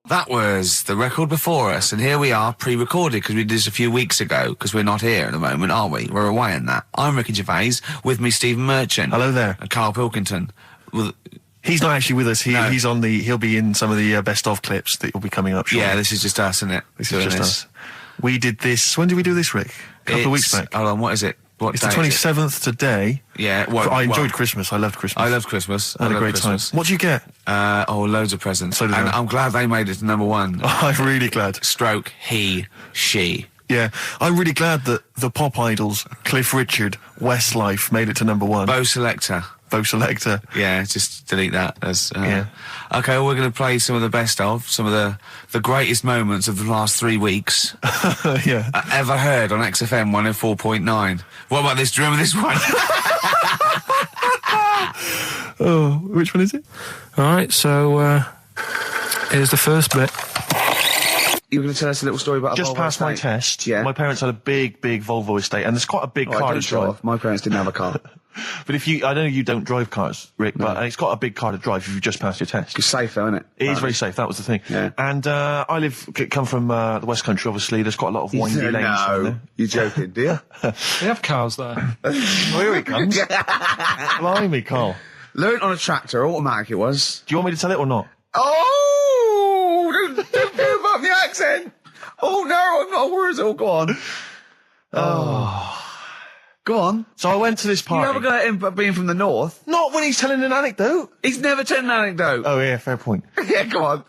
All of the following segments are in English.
That was the record before us, and here we are, pre-recorded, because we did this a few weeks ago, because we're not here at the moment, are we? We're away in that. I'm Ricky Gervais, with me Stephen Merchant. Hello there. And Karl Pilkington. Well, he's not actually with us. No. He'll be in some of the best-of clips that will be coming up shortly. Yeah, this is just us, isn't it? This is just us. We did this, when did we do this, Rick? A couple of weeks back. Hold on, what is it? It's the 27th today. Yeah, I enjoyed Christmas. I loved Christmas. I loved Christmas. I had a great time. What'd you get? Loads of presents. So did and I. I'm glad they made it to number one. I'm really glad. Stroke, he, she. Yeah, I'm really glad that the pop idols, Cliff Richard, Westlife, made it to number one. Bo Selector. Yeah, just delete that. Yeah. Okay, well, we're going to play some of the best of, some of the greatest moments of the last 3 weeks. Yeah. Ever heard on XFM 104.9. What about this? Do you remember this one? Oh, which one is it? All right, so here's the first bit. You were going to tell us a little story about Just Volvo passed my estate? test. Yeah. My parents had a big Volvo estate, and there's quite a big car to drive. My parents didn't have a car. But I know you don't drive cars, Rick, but it's got a big car to drive if you've just passed your test. It's safe, though, isn't it? It is very safe, that was the thing. Yeah. And I come from the West Country, obviously. There's quite a lot of windy lanes around there. You're joking, do you? They have cars there. Well, here he comes. Blimey, Carl. Learned on a tractor, automatic it was. Do you want me to tell it or not? Oh! Don't give up the accent! Oh, no, I'm not worried. Oh, go on. Oh. Go on. So I went to this You party. never got him being from the north. Not when he's telling an anecdote. He's never told an anecdote. Oh, yeah, fair point. Yeah, go on.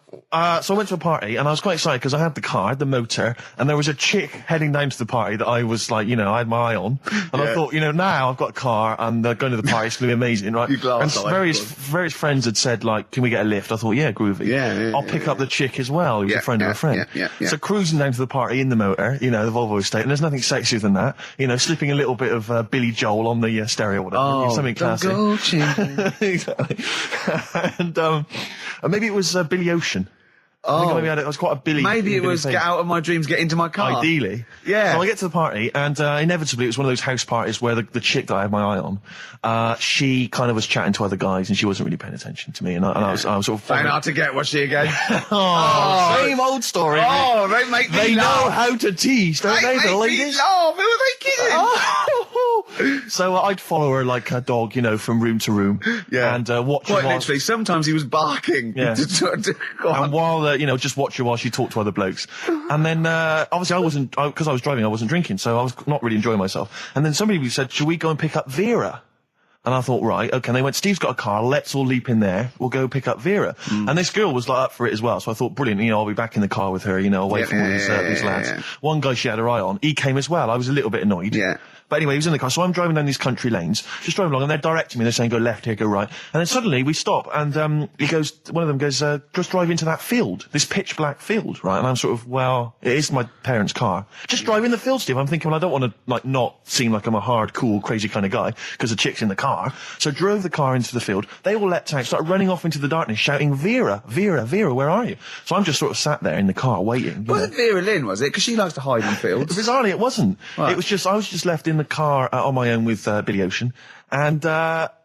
So I went to a party, and I was quite excited because I had the car, the motor, and there was a chick heading down to the party that I was like, I had my eye on. And I thought, now I've got a car, and going to the party, it's going to be amazing, right? You glass and eye, various friends had said, like, can we get a lift? I thought, yeah, groovy. Yeah, I'll pick up the chick as well, who's a friend of a friend. Yeah. So cruising down to the party in the motor, the Volvo estate, and there's nothing sexier than that. Slipping a little bit of Billy Joel on the stereo or whatever. Oh, something classic. Exactly. And maybe it was Billy Ocean. I think maybe I was quite a Billy. Maybe it Billy was thing. get out of my dreams, get into my car. Ideally. Yeah. So I get to the party, and inevitably it was one of those house parties where the chick that I had my eye on, she kind of was chatting to other guys, and she wasn't really paying attention to me, and I was sort of... Found out to get, was she again? Same old story. Oh, they make me They know laugh. how to tease, don't they, the make me ladies? laugh. Who are they kidding? So I'd follow her like a dog, from room to room. Yeah. And watch her Quite while... literally, sometimes he was barking. Yeah. Go on. And while, just watch her while she talked to other blokes. And then, obviously because I was driving, I wasn't drinking, so I was not really enjoying myself. And then somebody said, should we go and pick up Vera? And I thought, right, okay. And they went, Steve's got a car, let's all leap in there, we'll go pick up Vera. And this girl was like up for it as well, so I thought, brilliant, I'll be back in the car with her, away from all these lads. Yeah. One guy she had her eye on, he came as well. I was a little bit annoyed. Yeah. But anyway, he was in the car, so I'm driving down these country lanes, just driving along, and they're directing me, they're saying, go left here, go right. And then suddenly we stop, and one of them goes, just drive into that field, this pitch black field, right? And I'm sort of, well, it is my parents' car. Just drive in the field, Steve. I'm thinking, well, I don't want to, not seem like I'm a hard, cool, crazy kind of guy, because the chick's in the car. So drove the car into the field. They all leapt out, started running off into the darkness, shouting, Vera, Vera, Vera, where are you? So I'm just sort of sat there in the car, waiting. Wasn't Vera Lynn, was it? Because she likes to hide in fields. Bizarrely, it wasn't. Right. It was just, I was just left in the car on my own with Billy Ocean, and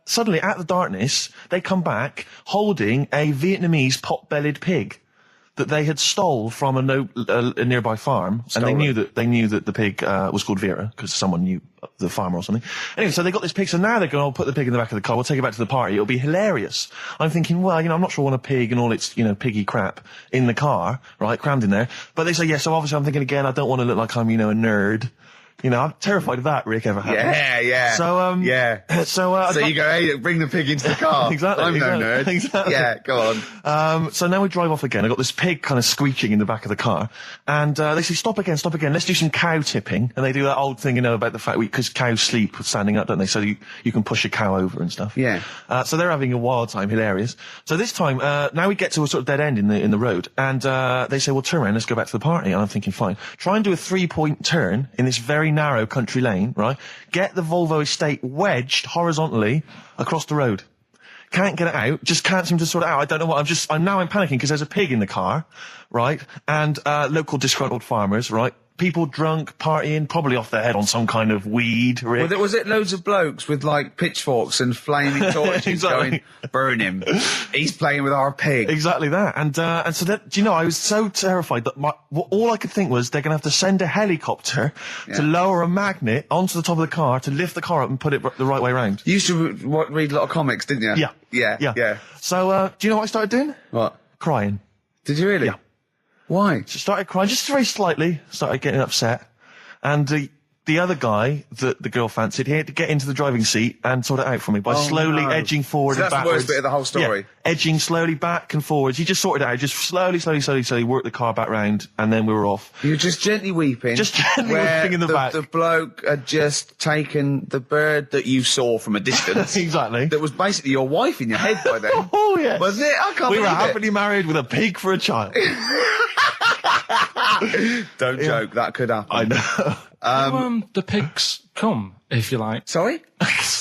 suddenly, out of the darkness, they come back holding a Vietnamese pot-bellied pig that they had stole from a nearby farm, and they knew that the pig was called Vera because someone knew the farmer or something. Anyway, so they got this pig, so now they're going, I'll put the pig in the back of the car, we'll take it back to the party, it'll be hilarious. I'm thinking, well, I'm not sure I want a pig and all its, piggy crap in the car, right, crammed in there. But they say, yeah, so obviously I'm thinking again, I don't want to look like I'm, a nerd. I'm terrified of that, Rick, ever happened. Yeah. So, So you go, hey, bring the pig into the car. Exactly. I'm no nerd. Exactly. Yeah, go on. So now we drive off again. I got this pig kind of screeching in the back of the car. And, they say, stop again. Let's do some cow tipping. And they do that old thing, about the fact because cows sleep standing up, don't they? So you can push a cow over and stuff. Yeah. So they're having a wild time, hilarious. So this time, now we get to a sort of dead end in the road. And, they say, well, turn around, let's go back to the party. And I'm thinking, fine. Try and do a 3-point turn in this very narrow country lane, right? Get the Volvo estate wedged horizontally across the road. Can't get it out, just can't seem to sort it out. I don't know what, I'm panicking because there's a pig in the car, right? And, local disgruntled farmers, right? people drunk, partying, probably off their head on some kind of weed. Rick. Was it loads of blokes with like pitchforks and flaming torches Exactly. going, burn him? He's playing with our pig. Exactly that. And so that, do you know, I was so terrified that all I could think was they're going to have to send a helicopter to lower a magnet onto the top of the car to lift the car up and put it the right way around. You used to read a lot of comics, didn't you? Yeah. So, do you know what I started doing? What? Crying. Did you really? Yeah. Why? Just started crying, just very slightly, started getting upset. And the other guy that the girl fancied, he had to get into the driving seat and sort it out for me by slowly edging forward So and that's backwards. the worst bit of the whole story. Yeah, edging slowly back and forwards. He just sorted it out, just slowly worked the car back round, and then we were off. You were just gently weeping. Just gently where weeping in the back. The bloke had just taken the bird that you saw from a distance. Exactly. That was basically your wife in your head by then. Oh, yes. Was it? I can't We were believe it. happily married with a pig for a child. Don't joke, that could happen. I know. The pigs come, if you like. Sorry?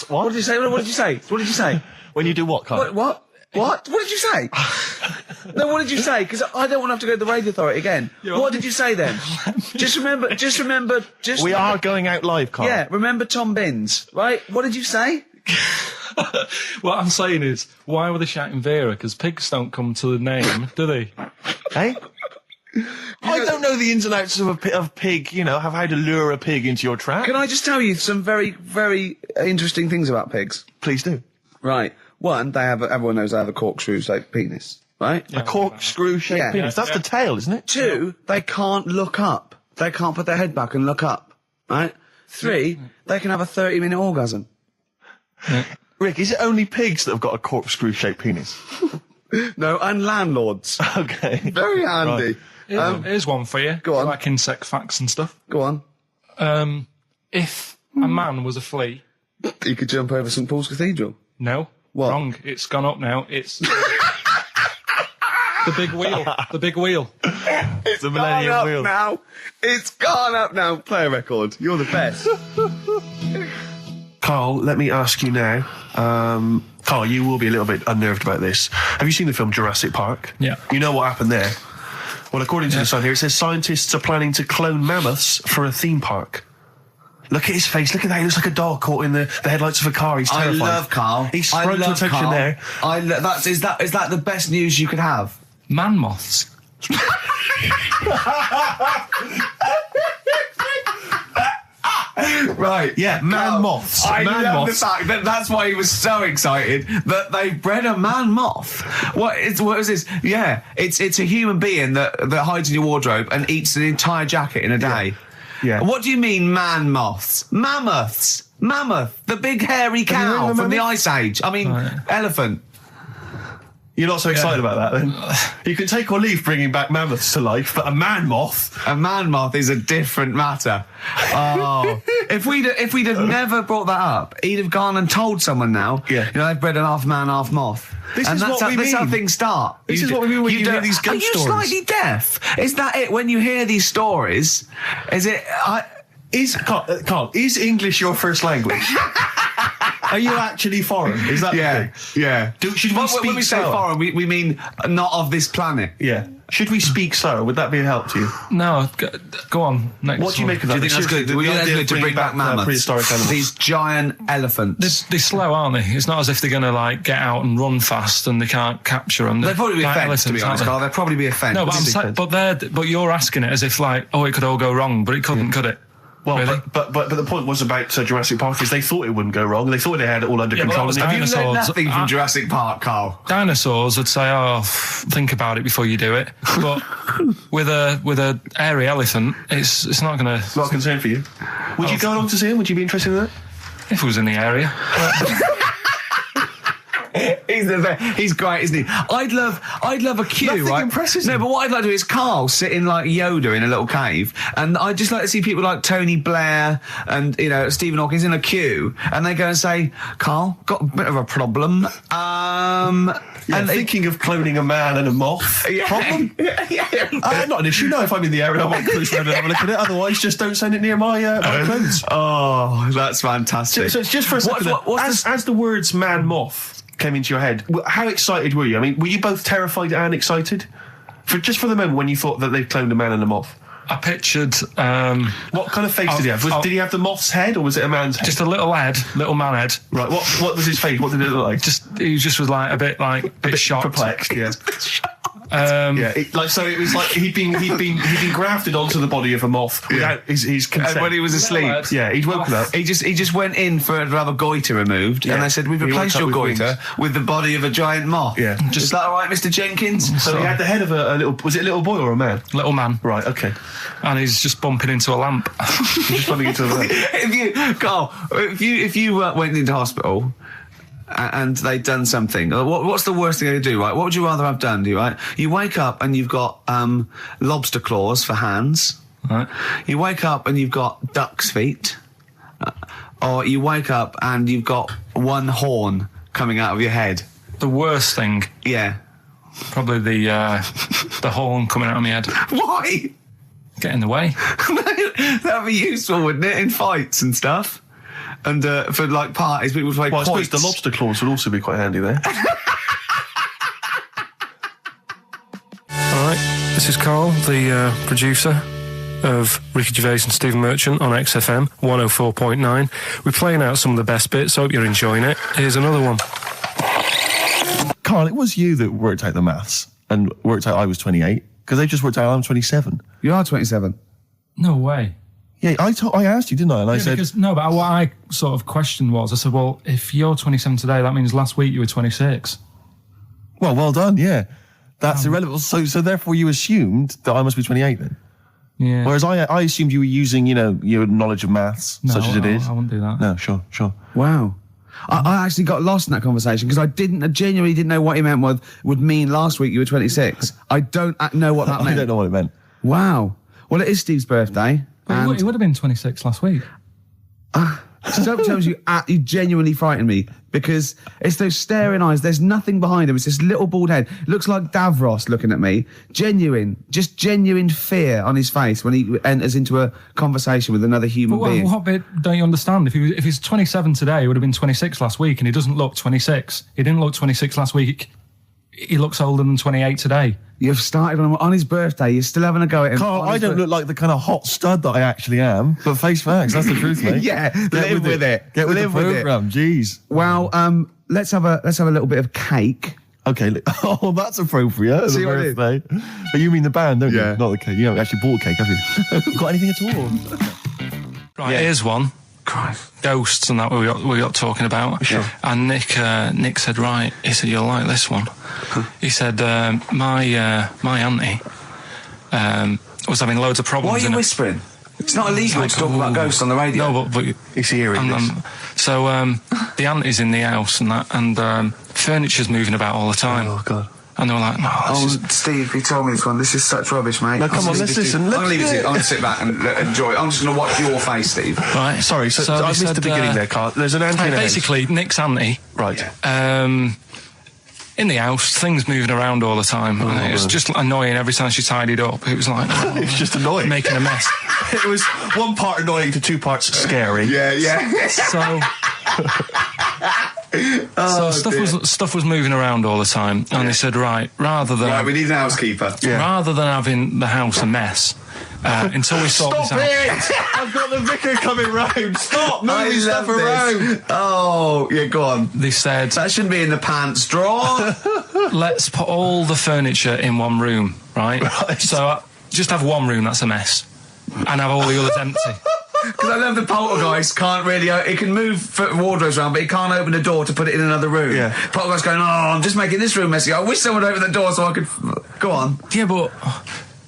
What did you say? What did you say? What did you say? When you do what, Carl? What? What did you say? No, what did you say? Because I don't want to have to go to the radio authority again. What did you say then? Just remember. We are going out live, Carl. Yeah, remember Tom Binns, right? What did you say? What I'm saying is, why were they shouting Vera? Because pigs don't come to the name, do they? Hey? I don't know the ins and outs of pig, you know, how to lure a pig into your trap. Can I just tell you some very, very interesting things about pigs? Please do. Right. One, everyone knows they have a corkscrew-shaped penis, right? A corkscrew-shaped Yeah. penis. That's the tail, isn't it? Two, they can't look up. They can't put their head back and look up, right? Three, they can have a 30-minute orgasm. Rick, is it only pigs that have got a corkscrew-shaped penis? No, and landlords. Okay. Very handy. Here's one for you. Go on. Like insect facts and stuff. Go on. If a man was a flea, You could jump over St Paul's Cathedral. no, What? wrong. It's gone up now. It's the big wheel. The big wheel. It's the Millennium Gone Wheel. up now. It's gone up now. Play a record. You're the best. Carl, let me ask you now. Carl, you will be a little bit unnerved about this. Have you seen the film Jurassic Park? Yeah. You know what happened there? Well, according to the Sun here, it says scientists are planning to clone mammoths for a theme park. Look at his face. Look at that. He looks like a dog caught in the headlights of a car. He's terrified. I love Carl. He's sprung to attention there. Is that the best news you could have? Man-moths. Right. Yeah, man-moths. I love the Man-moths. fact that that's why he was so excited that they bred a man-moth. What is this? Yeah, it's a human being that hides in your wardrobe and eats an entire jacket in a day. Yeah. What do you mean man-moths? Mammoths. Mammoth, the big hairy cow heard of from the mammoth? Ice Age. I mean, elephant. You're not so excited about that, then? You can take or leave bringing back mammoths to life, but a man-moth... A man-moth is a different matter. Oh, if we'd have never brought that up, he'd have gone and told someone now. Yeah. You know, they've bred an half man, half moth. This and is that's what we that's how mean. things start. This is what we mean when you hear don't- these ghost Are you stories. slightly deaf? Is that it? When you hear these stories, is it? Carl, is English your first language? Are you actually foreign? Is that the thing? yeah. Should we When speak we say sour? foreign, we mean not of this planet. Yeah. Should we speak sour? Would that be a help to you? No, go on. Next What do you one. make of that? Do you think that's good? The Do you think that's idea good of to bring back mammoths? prehistoric animals. These giant elephants. They're slow, aren't they? It's not as if they're going to like get out and run fast and they can't capture them. They'd probably be a Like fence, to be elephants, honest, aren't Carl. They'd probably be a fence. they? No, but I'm saying, but you're asking it as if like, oh, it could all go wrong, but it couldn't, could it? Well, Really? but the point was about Jurassic Park is they thought it wouldn't go wrong. They thought they had it all under Yeah, but control. that was and they- Have you learned dinosaurs. nothing from Jurassic Park, Carl? Dinosaurs would say, "Oh, think about it before you do it." But with a hairy elephant, it's not going to. Not a concern for you. Would you go along to see him? Would you be interested in that? If it was in the area, He's great, isn't he? I'd love a queue, Nothing right? impresses No, him. but what I'd like to do is Carl sitting like Yoda in a little cave, and I'd just like to see people like Tony Blair and Stephen Hawkins in a queue, and they go and say, "Carl, got a bit of a problem." And thinking of cloning a man and a moth. Problem? Not an issue. No, if I'm in the area, I might cruise around and have a look at it. Otherwise, just don't send it near my clothes. Oh, that's fantastic. So it's just for a second. As the words man-moth came into your head, how excited were you? I mean, were you both terrified and excited? For the moment when you thought that they'd cloned a man and a moth? I pictured What kind of face did he have? Did he have the moth's head, or was it a man's head? just a little man head. Right. What was his face? What did it look like? He just was like a bit shocked, perplexed. Yeah. Yeah, So it was like he'd been grafted onto the body of a moth without his consent. And when he was asleep, Yeah, he'd woken up. he just went in to have a goiter removed, and they said, "We've He replaced woke your up with goiter with the body of a giant moth." Yeah. Is that all right, Mr. Jenkins? So he had the head of a little. Was it a little boy or a man? little man, Right. Okay. and he's just bumping into a lamp. He's just running into a lamp. if you went into hospital and they'd done something, what's the worst thing they could do, right? What would you rather have done, right? You wake up and you've got lobster claws for hands. Right. You wake up and you've got duck's feet. Or you wake up and you've got one horn coming out of your head. The worst thing, Yeah. probably the horn coming out of my head. Why? Get in the way. That'd be useful, wouldn't it? In fights and stuff. And for like parties, people would play Well, I suppose quoits. the lobster claws would also be quite handy there. All right, this is Carl, the producer of Ricky Gervais and Stephen Merchant on XFM 104.9. We're playing out some of the best bits. Hope you're enjoying it. Here's another one. Carl, it was you that worked out the maths and worked out I was 28, because they just worked out I'm 27. You are 27. No way. Yeah, I asked you, didn't I? And I said, But what I sort of questioned was, I said, well, if you're 27 today, that means last week you were 26. well done, yeah. That's irrelevant. So therefore you assumed that I must be 28 then? Yeah. Whereas I assumed you were using, your knowledge of maths, such as it is. I wouldn't do that. No, sure. Wow. I actually got lost in that conversation because I genuinely didn't know what he meant would mean last week you were 26. I don't know what that I meant. don't know what it meant. Wow. Well, it is Steve's birthday. But he would have been 26 last week. Sometimes you genuinely frighten me because it's those staring eyes. There's nothing behind him. It's this little bald head. Looks like Davros looking at me. Genuine fear on his face when he enters into a conversation with another human being. What bit don't you understand? If he's 27 today, he would have been 26 last week, and he doesn't look 26. He didn't look 26 last week. He looks older than 28 today. You've started on his birthday. You're still having a go at him. Carl, I don't look like the kind of hot stud that I actually am, but face facts, that's the truth, mate. Yeah, live with it. Get with Live the with it. programme, jeez. Well, let's have a little bit of cake. Okay, oh, that's appropriate. See The what I did? birthday. But you mean the band, don't Yeah. you? Not the cake. You haven't actually bought a cake, have you? Got anything at all? Right, here's one. Christ. Ghosts and that we got talking about. Sure. And Nick said, right, he said, you'll like this one. He said, my auntie was having loads of problems. Why are you whispering? It's not illegal to talk about ghosts on the radio. No, but It's hearing this. so the auntie's in the house and that, and furniture's moving about all the time. Oh, God. And they were like, no, this is... Steve, he told me this one. This is such rubbish, mate. No, come on, let's listen. I'm going to leave it to you. I'm going to sit back and enjoy it. I'm just going to watch your face, Steve. Right. Sorry, so I missed the beginning there, Carl. There's an auntie in a house. Basically, Nick's auntie, Right. in the house, things moving around all the time. And it was just annoying every time she tidied up. It was like... It's just annoying. Making a mess. It was one part annoying to two parts scary. Yeah. So... stuff was moving around all the time, and they said, right, Right, we need an housekeeper. rather than having the house a mess, until we sort this Stop out. it! I've got the vicar coming round. Stop I moving love stuff this. around. Oh, yeah, go on. They said, That shouldn't be in the pants drawer. let's put all the furniture in one room, right? So just have one room that's a mess, and have all the others empty. Because I love the poltergeist can't really... It can move wardrobes around, but it can't open the door to put it in another room. Yeah. Poltergeist going, I'm just making this room messy. I wish someone would open the door so I could... Go on. Yeah, but...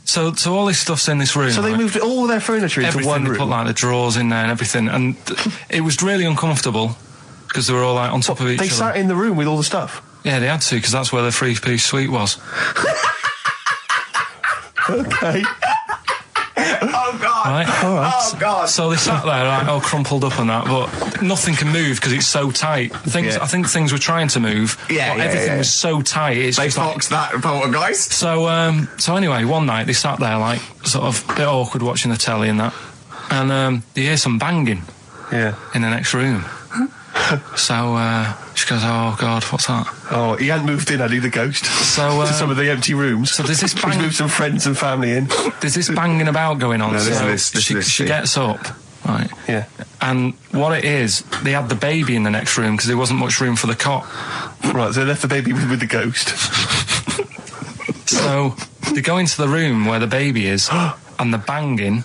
So all this stuff's in this room. So they right? moved all their furniture into Everything, one they room. put like the drawers in there and everything, and it was really uncomfortable because they were all like on top of each They other. sat in the room with all the stuff. Yeah, they had to, because that's where the three-piece suite was. Okay. Oh, God. Right? All right. Oh, God. So they sat there, like, all crumpled up and that, but nothing can move because it's so tight. I think things were trying to move, but everything was so tight. It's They just like, foxed that poltergeist. so anyway, one night they sat there, like, sort of a bit awkward watching the telly and that, and they hear some banging Yeah. in the next room. So she goes, "Oh God, what's that?" Oh, he hadn't moved in, had he, the ghost? So to some of the empty rooms. So there's this He's moved some friends and family in. There's this banging about going on. No, She gets up, right? Yeah. And what it is, they had the baby in the next room because there wasn't much room for the cot. Right, so they left the baby with the ghost. So they go into the room where the baby is, and the banging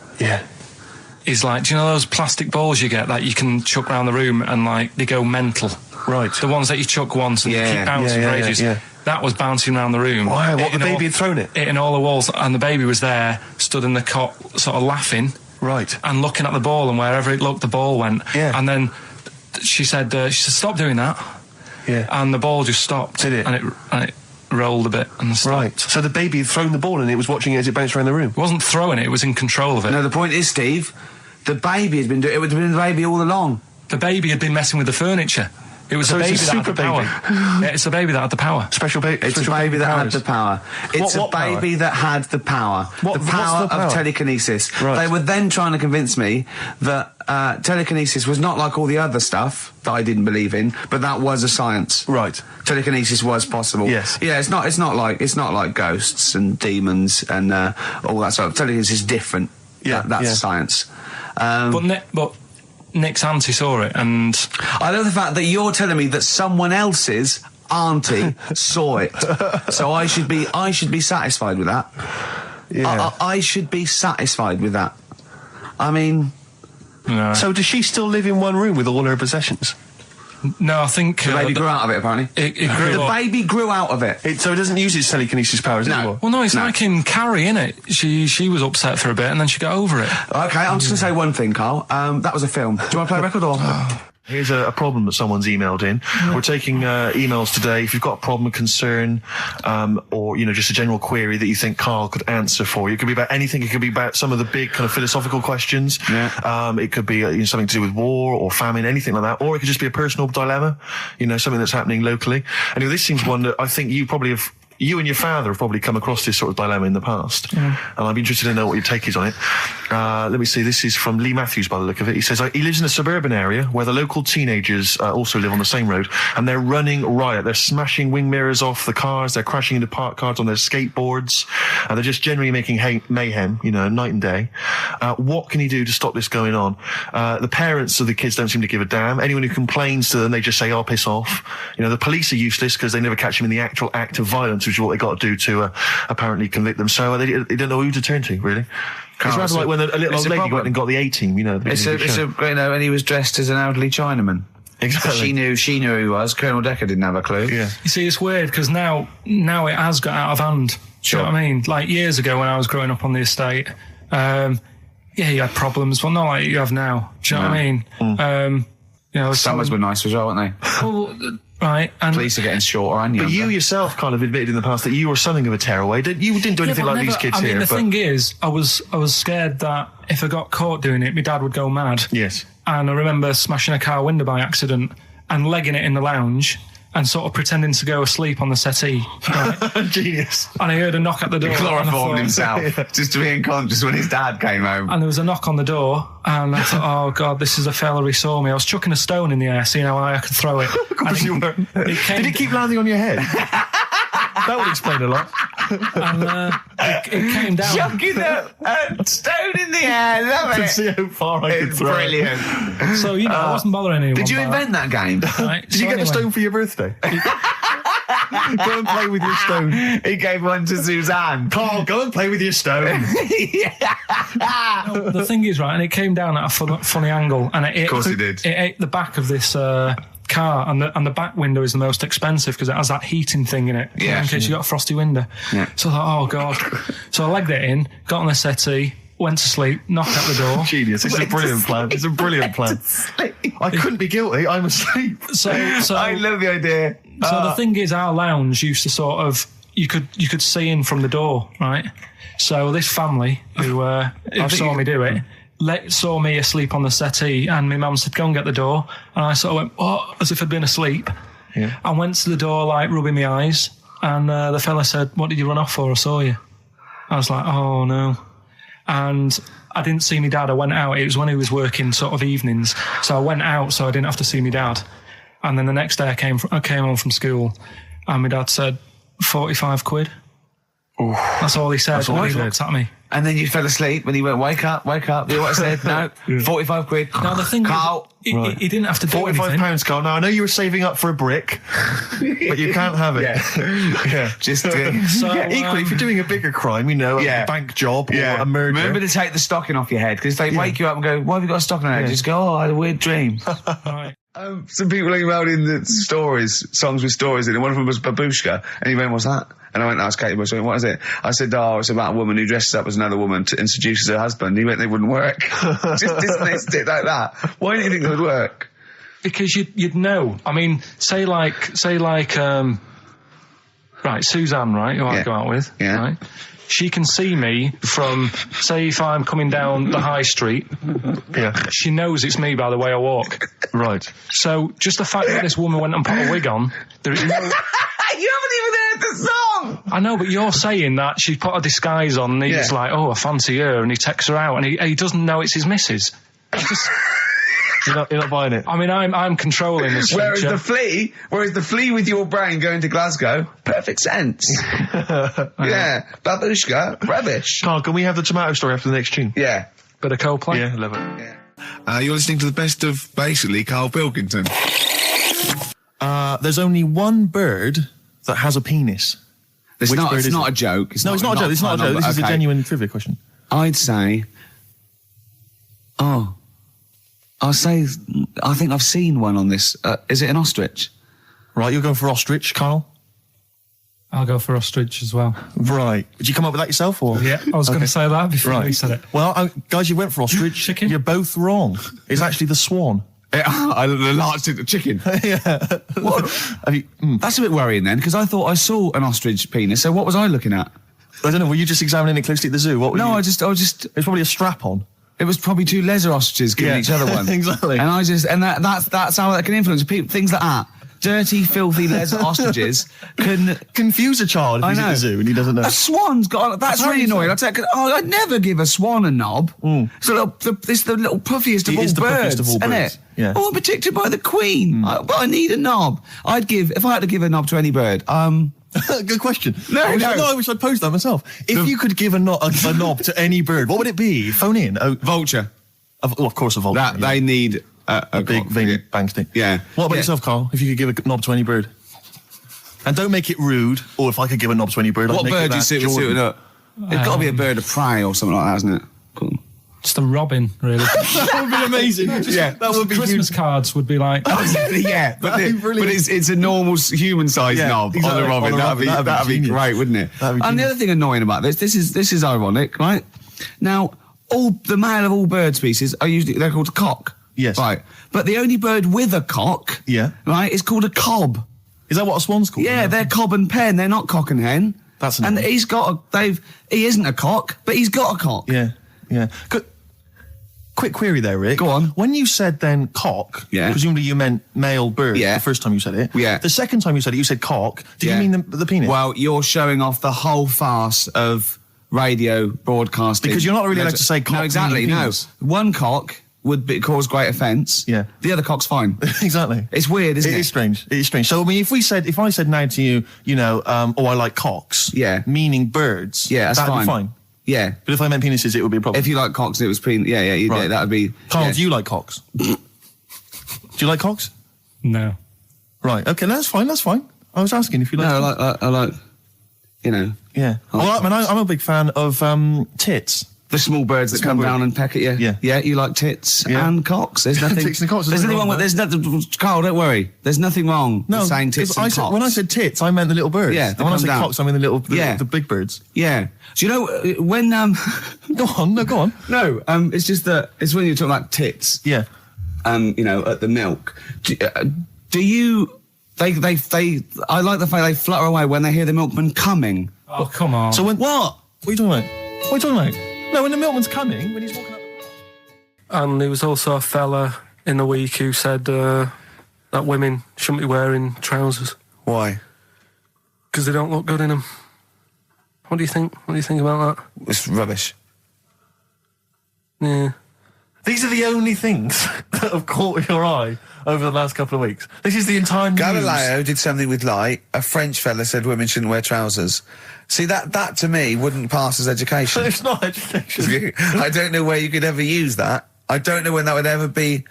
is like, do you know those plastic balls you get that you can chuck around the room and like they go mental? Right. The ones that you chuck once and they keep bouncing for ages. Yeah. That was bouncing around the room. Why? What, the baby had thrown it? Hitting all the walls, and the baby was there, stood in the cot, sort of laughing. Right. And looking at the ball, and wherever it looked, the ball went. Yeah. And then she said, "Stop doing that." Yeah. And the ball just stopped. Did it? And it rolled a bit and stopped. Right. So the baby had thrown the ball and it was watching it as it bounced around the room. It wasn't throwing it; it was in control of it. No, the point is, Steve, the baby has been doing it. Would have been the baby all along. The baby had been messing with the furniture. It was So the baby it's a that had the super power. baby. Yeah, it's the baby that had the power. Special baby. It's a baby that had the power. It's What a baby that had the power. What's The power the power? of telekinesis. Right. They were then trying to convince me that telekinesis was not like all the other stuff that I didn't believe in, but that was a science. Right. Telekinesis was possible. Yes. Yeah, it's not like ghosts and demons and all that sort of. Telekinesis is different. Yeah, That's science. But Nick's auntie saw it, and I love the fact that you're telling me that someone else's auntie saw it, so I should be satisfied with that. Yeah. I should be satisfied with that. I mean, no. So does she still live in one room with all her possessions? No, I think the baby grew out of it. Apparently, it grew the up. baby grew out of it. So it doesn't use its telekinesis powers anymore? Well, no, it's like in Carrie, innit? She was upset for a bit, and then she got over it. Okay, I'm just going to say one thing, Carl. That was a film. Do you want to play a record or? Here's a problem that someone's emailed in. We're taking emails today. If you've got a problem, a concern, or, just a general query that you think Karl could answer for you. It could be about anything. It could be about some of the big kind of philosophical questions. Yeah. It could be something to do with war or famine, anything like that. Or it could just be a personal dilemma, something that's happening locally. Anyway, this seems one that I think you and your father have probably come across this sort of dilemma in the past. And I'd be interested to know what your take is on it. Let me see. This is from Lee Matthews by the look of it. He says, he lives in a suburban area where the local teenagers also live on the same road, and they're running riot. They're smashing wing mirrors off the cars. They're crashing into parked cars on their skateboards. And they're just generally making mayhem, night and day. What can he do to stop this going on? The parents of the kids don't seem to give a damn. Anyone who complains to them, they just say, "Oh, piss off." The police are useless because they never catch them in the actual act of violence, which is what they got to do to apparently convict them. So they don't know who to turn to, really. It's rather like when a little old lady went and got the A-team, and he was dressed as an elderly Chinaman. Exactly. She knew who he was. Colonel Decker didn't have a clue. Yeah. You see, it's weird because now it has got out of hand. Do you know what I mean? Like years ago when I was growing up on the estate, you had problems, but not like you have now. Do you know what I mean? Summers were nice as well, weren't they? Well, right. And police are getting shorter and younger. But you yourself kind of admitted in the past that you were something of a tearaway. You didn't do anything like these kids here. The thing is, I was scared that if I got caught doing it, my dad would go mad. Yes. And I remember smashing a car window by accident and legging it in the lounge and sort of pretending to go asleep on the settee. Right? Genius. And I heard a knock at the door. He chloroformed himself just to be unconscious when his dad came home. And there was a knock on the door, and I thought, oh God, this is a fella who saw me. I was chucking a stone in the air, seeing how high I could throw it. Of course you were. Did it keep landing on your head? That would explain a lot. And it came down. Chucking a stone in the air, love To it. see how far I could It's throw brilliant. So, I wasn't bothering anyone. Did you by invent that game? Right? Did you get the stone for your birthday? Go and play with your stone. He gave one to Suzanne. Karl, go and play with your stone. The thing is, right, and it came down at a funny angle, and Of course it did. It ate the back of this car, and the back window is the most expensive because it has that heating thing in it. Yeah. In case you got a frosty window. Yeah. So I thought, oh God. So I legged it in, got on the settee, went to sleep, knocked at the door. Genius. It's a brilliant plan. It's a brilliant plan. I couldn't be guilty. I'm asleep. So I love the idea. So the thing is, our lounge used to sort of you could see in from the door, right? So this family who saw me do it saw me asleep on the settee, and my mum said, "Go and get the door," and I sort of went, "What?" as if I'd been asleep. Yeah. I went to the door, like rubbing my eyes, and the fella said, "What did you run off for? I saw you." I was like, "Oh no." And I didn't see my dad. I went out. It was when he was working sort of evenings. So I went out so I didn't have to see my dad. And then the next day I came home from school, and my dad said, 45 quid. Ooh. That's all he said. That's all he said. Looked at me. And then you fell asleep and he went, wake up. You know what I said? No, 45 quid. Now the thing Carl. is, he didn't have to do anything. £45, Carl. Now, I know you were saving up for a brick, but you can't have it. Yeah. Just So, equally, if you're doing a bigger crime, a bank job or a murder. Remember to take the stocking off your head, because they wake you up and go, why have you got a stocking on your head? Just go, oh, I had a weird dream. Right. Some people emailed in the songs with stories in it. One of them was Babushka, and he went, what's that? And I went, that's Katie Bush. I went, what is it? I said, it's about a woman who dresses up as another woman and seduces her husband. He went, they wouldn't work. Just dismissed it like that. Why do you think it would work? Because you'd know. I mean, say like, right, Suzanne, right, who I go out with, right? She can see me from, say, if I'm coming down the high street. Yeah. She knows it's me by the way I walk. Right. So just the fact that this woman went and put a wig on, there is no... You haven't even heard the song! I know, but you're saying that she put a disguise on and he's like, oh, I fancy her, and he takes her out and he doesn't know it's his missus. You're not buying it. I mean, I'm controlling this. Whereas the flea with your brain going to Glasgow, perfect sense. Yeah, Babushka, rubbish. Carl, can we have the tomato story after the next tune? Yeah. Bit of Coldplay. Yeah, love it. Yeah. You're listening to the best of, basically, Karl Pilkington. There's only one bird that has a penis. It's not a joke. It's not a joke. This is a genuine trivia question. I'd say... I think I've seen one on this. Is it an ostrich? Right, you're going for ostrich, Carl? I'll go for ostrich as well. Right. Did you come up with that yourself, or? Yeah, I was going to say that before you said it. Well, guys, you went for ostrich. Chicken? You're both wrong. It's actually the swan. The large chicken. Yeah. What? That's a bit worrying then, because I thought I saw an ostrich penis. So what was I looking at? I don't know. Were you just examining it closely at the zoo? I was just. It's probably a strap on. It was probably two lesser ostriches giving each other one. Exactly. And that's how that can influence people. Things like that. Dirty, filthy lesser ostriches can confuse a child if he's at the zoo and he doesn't know. A swan's got. That's really annoying. I'd never give a swan a knob. It's the little puffiest of all birds, isn't it? Yeah. Oh, I'm protected by the queen. But I need a knob. If I had to give a knob to any bird, Good question. I wish I'd posed that myself. If you could give a knob to any bird, what would it be? Phone in. Vulture. Of course, a vulture. They need a big bang stick. Yeah. What about yourself, Carl? If you could give a knob to any bird, and don't make it rude. Or if I could give a knob to any bird, what bird do you suit up? It's got to be a bird of prey or something like that, hasn't it? Cool. Just a robin, really. That would be amazing. That would be Christmas cards would be like. Yeah, but it's a normal human-sized knob on the robin. That'd be great, wouldn't it? And the other thing annoying about this is ironic, right? Now, the male of all bird species they're called a cock. Yes. Right. But the only bird with a cock, right, is called a cob. Is that what a swan's called? Yeah, they're cob and pen. They're not cock and hen. That's and he isn't a cock, but he's got a cock. Yeah. Yeah. Quick query there, Rick. Go on. When you said then cock, presumably you meant male bird the first time you said it. Yeah. The second time you said it, you said cock. Did you mean the penis? Well, you're showing off the whole farce of radio broadcasting. Because you're not really allowed to say cock. No, exactly, no. Penis. One cock would cause great offence. Yeah. The other cock's fine. Exactly. It's weird, isn't it? It is strange. It is strange. So, I mean, if I said now to you, I like cocks. Yeah. Meaning birds. Yeah, that's that'd fine. Be fine. Yeah. But if I meant penises, it would be a problem. If you like cocks and it was that would be... Carl, do you like cocks? Do you like cocks? No. Right, okay, that's fine. I was asking if you like... No, I like, Yeah. Well, I'm a big fan of tits. The small birds that come down and peck at you. Yeah. Yeah, you like tits and cocks. There's nothing... Tits and cocks. There's nothing wrong with... There's nothing... Carl, don't worry. There's nothing wrong with saying tits and cocks. When I said tits, I meant the little birds. Yeah, and when I said cocks, I mean the big birds. Yeah. Do you know when... Go on. No, it's just that... It's when you're talking about tits. Yeah. At the milk. Do you... I like the fact they flutter away when they hear the milkman coming. Oh, come on. So when... What are you talking about? No, when the milkman's coming, when he's walking up... And there was also a fella in the week who said that women shouldn't be wearing trousers. Why? Because they don't look good in them. What do you think? What do you think about that? It's rubbish. Yeah. These are the only things that have caught your eye over the last couple of weeks. This is the entire news. Galileo did something with light. A French fella said women shouldn't wear trousers. See, that to me wouldn't pass as education. It's not education. I don't know where you could ever use that. I don't know when that would ever be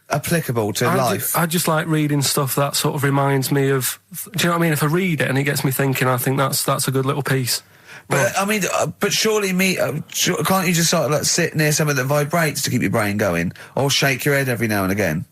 applicable to life. I just like reading stuff that sort of reminds me of... Do you know what I mean? If I read it and it gets me thinking, I think that's a good little piece. But I mean, but surely can't you just sort of like sit near something that vibrates to keep your brain going, or shake your head every now and again?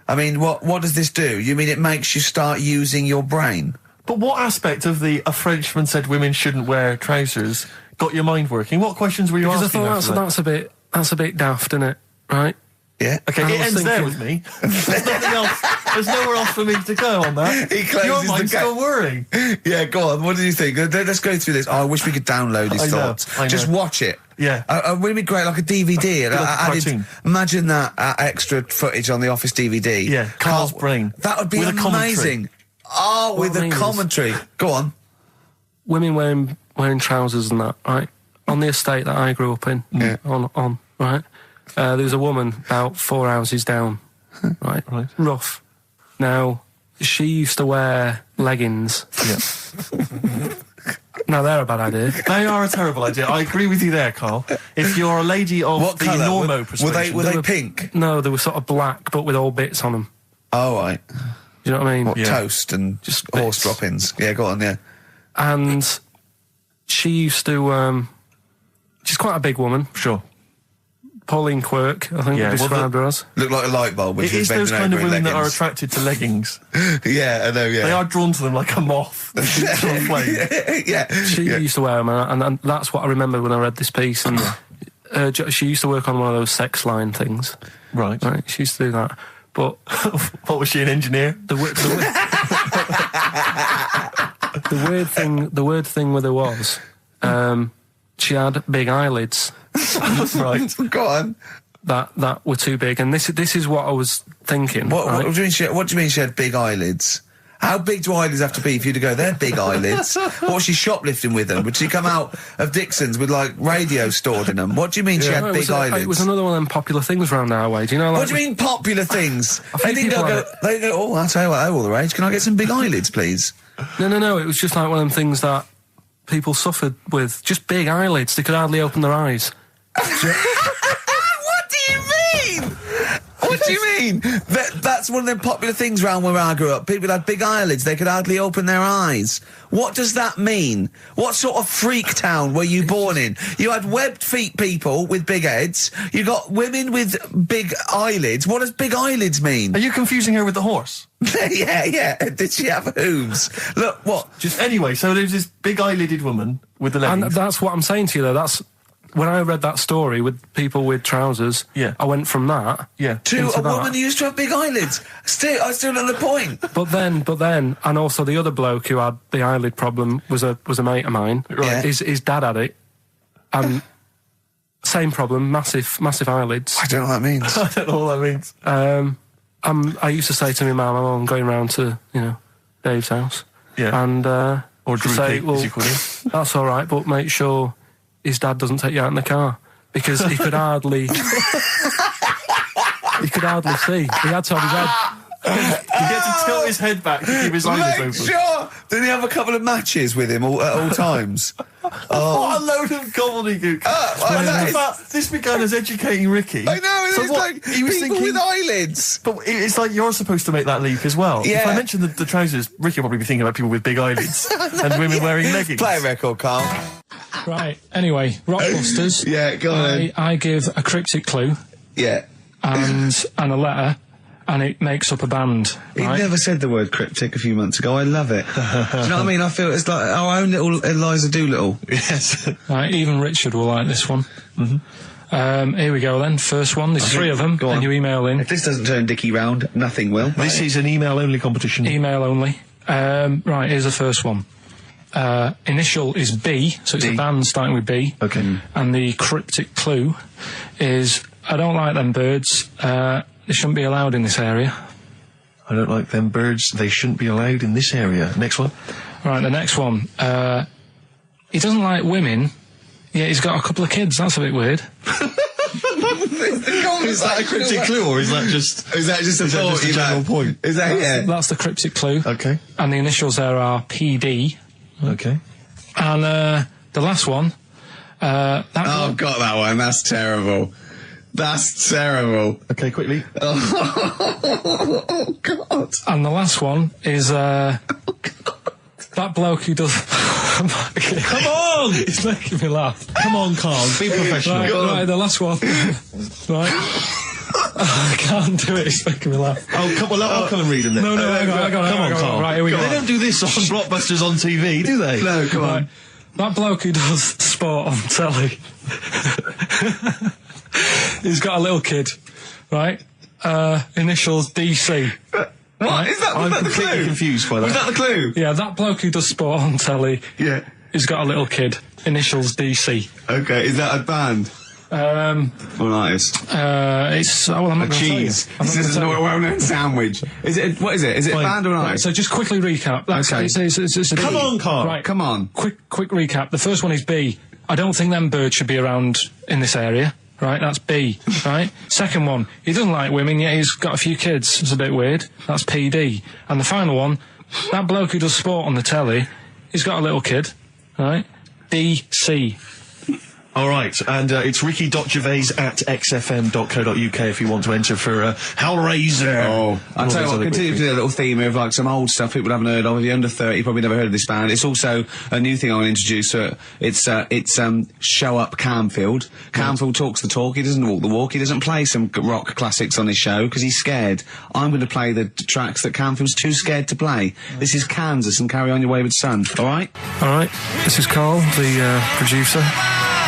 I mean, what does this do? You mean it makes you start using your brain? But what aspect of a Frenchman said women shouldn't wear trousers got your mind working? What questions were you asking? Because I thought that's a bit daft, isn't it? Right? Yeah. Okay, it ends there with me. There's nothing else. There's nowhere else for me to go on that. He closes your mind's the still whirring. Yeah, go on. What do you think? Let's go through this. Oh, I wish we could download his thoughts. I know. Just watch it. Yeah. Wouldn't it be great, like a DVD? Like a cartoon. Imagine that extra footage on the Office DVD. Yeah, Carl's brain. That would be with amazing. With a commentary. Go on. Women wearing trousers and that, right? On the estate that I grew up in, on right? There was a woman about 4 houses down, right? Rough. Now, she used to wear leggings. Yeah. Now, they're a bad idea. They are a terrible idea. I agree with you there, Carl. If you're a lady of what the colour? normo persuasion... Were they pink? No, they were sort of black, but with all bits on them. Oh, right. Do you know what I mean? What, toast and just horse droppings? Yeah, go on, yeah. And she used to... she's quite a big woman. Sure. Pauline Quirk, I think, described her as. Looked like a light bulb. It is those kind of women that are attracted to leggings. Yeah, I know, yeah. They are drawn to them like a moth. Yeah. She used to wear them, and that's what I remember when I read this piece. And she used to work on one of those sex line things. Right. She used to do that. But... What, was she, an engineer? The weird thing with her was... she had big eyelids. Right. Go on. That were too big, and this is what I was thinking. What do you mean she had big eyelids? How big do eyelids have to be for you to go, they're big eyelids? What was she shoplifting with them? Would she come out of Dixon's with, like, radio stored in them? What do you mean she had big eyelids? It was another one of them popular things round our way. Do you know, like... What do you mean popular things? They go, oh, I'll tell you what, they're all the rage. Can I get some big eyelids, please? No, it was just like one of them things that people suffered with. Just big eyelids. They could hardly open their eyes. What do you mean? What do you mean? That's one of them popular things round where I grew up. People had big eyelids. They could hardly open their eyes. What does that mean? What sort of freak town were you born in? You had webbed feet people with big heads. You got women with big eyelids. What does big eyelids mean? Are you confusing her with the horse? Yeah. Did she have hooves? Look, what? Anyway, so there's this big eyelidded woman with the leggings. And that's what I'm saying to you, though. That's... When I read that story with people with trousers, I went from that to a woman who used to have big eyelids. I still not the point. But then, and also the other bloke who had the eyelid problem was a mate of mine. Right. His dad had it, and same problem, massive eyelids. I don't know what that means. I don't know what that means. I used to say to my mum, I'm going round to Dave's house, and or Drew say, Pete, well, as you call him. That's all right, but make sure his dad doesn't take you out in the car, because he could hardly see. He had to have his head. He had to tilt his head back to keep his eyelids open. Sure. Did he have a couple of matches with him at all times? What a load of gobbledygook. This began as educating Ricky. I know, so it's like he was people thinking, with eyelids. But it's like you're supposed to make that leap as well. Yeah. If I mentioned the trousers, Ricky will probably be thinking about people with big eyelids and women wearing leggings. Play a record, Carl. Right, anyway, Rockbusters. Yeah, go on. I give a cryptic clue. Yeah. And a letter, and it makes up a band. He right? never said the word cryptic a few months ago. I love it. Do you know what I mean? I feel it's like our own little Eliza Doolittle. Yes. Right, even Richard will like this one. Here we go then. First one. There's three of them, and you email in. If this doesn't turn Dickie round, nothing will. This is an email-only competition. Email only. Right, here's the first one. Initial is B, so it's a band starting with B. Okay. And the cryptic clue is, I don't like them birds. They shouldn't be allowed in this area. I don't like them birds. They shouldn't be allowed in this area. Next one. Right, the next one. He doesn't like women, yet he's got a couple of kids. That's a bit weird. Is that a cryptic clue, or is that just Is that just a general point? Is that That's the cryptic clue. Okay. And the initials there are PD. Okay. And the last one, I've got that one. That's terrible. That's terrible. Okay, quickly. Oh, God. and the last one is that bloke who does. Come on! It's making me laugh. Come on, Carl. Be professional. Right, the last one. Right. I can't do it. It's making me laugh. Oh, come on. I'll come and read them then. No, hang on, Come on, Carl. Right, here we go. They don't do this on Blockbusters on TV, do they? No, come on. That bloke who does sport on telly. He's got a little kid, right? Initials DC. What? Is that I'm the completely clue? confused by that. Was that the clue? Yeah, that bloke who does sport on telly. Yeah. He's got a little kid. Initials DC. Okay, is that a band? Or an artist? It's I'm not gonna Cheese. tell you. I'm not This is gonna a tell you. well-known sandwich. Is it? What is it? Is it a band or an Right, artist? so just quickly recap. That's, Okay. it's a Come B. on, Carl. Right, Come on. quick recap. The first one is B. I don't think them birds should be around in this area. Right, that's B. Right. Second one, he doesn't like women, yet he's got a few kids. It's a bit weird. That's PD. And the final one, that bloke who does sport on the telly, he's got a little kid. Right. DC. All right, and it's ricky.gervais@xfm.co.uk if you want to enter for Hellraiser. Oh, I'll tell you what, continue to do a little theme of like some old stuff people haven't heard of. If you're under 30, you probably never heard of this band. It's also a new thing I want to introduce. It's Show Up Camfield. Camfield talks the talk, he doesn't walk the walk, he doesn't play some rock classics on his show because he's scared. I'm going to play the tracks that Camfield's too scared to play. This is Kansas and Carry On Your Wayward Son, alright? Alright, this is Carl, the producer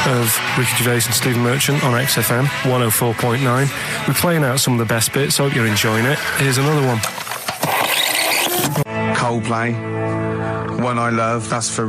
of Ricky Gervais and Stephen Merchant on XFM 104.9. We're playing out some of the best bits, hope you're enjoying it. Here's another one. Coldplay, One I Love, that's for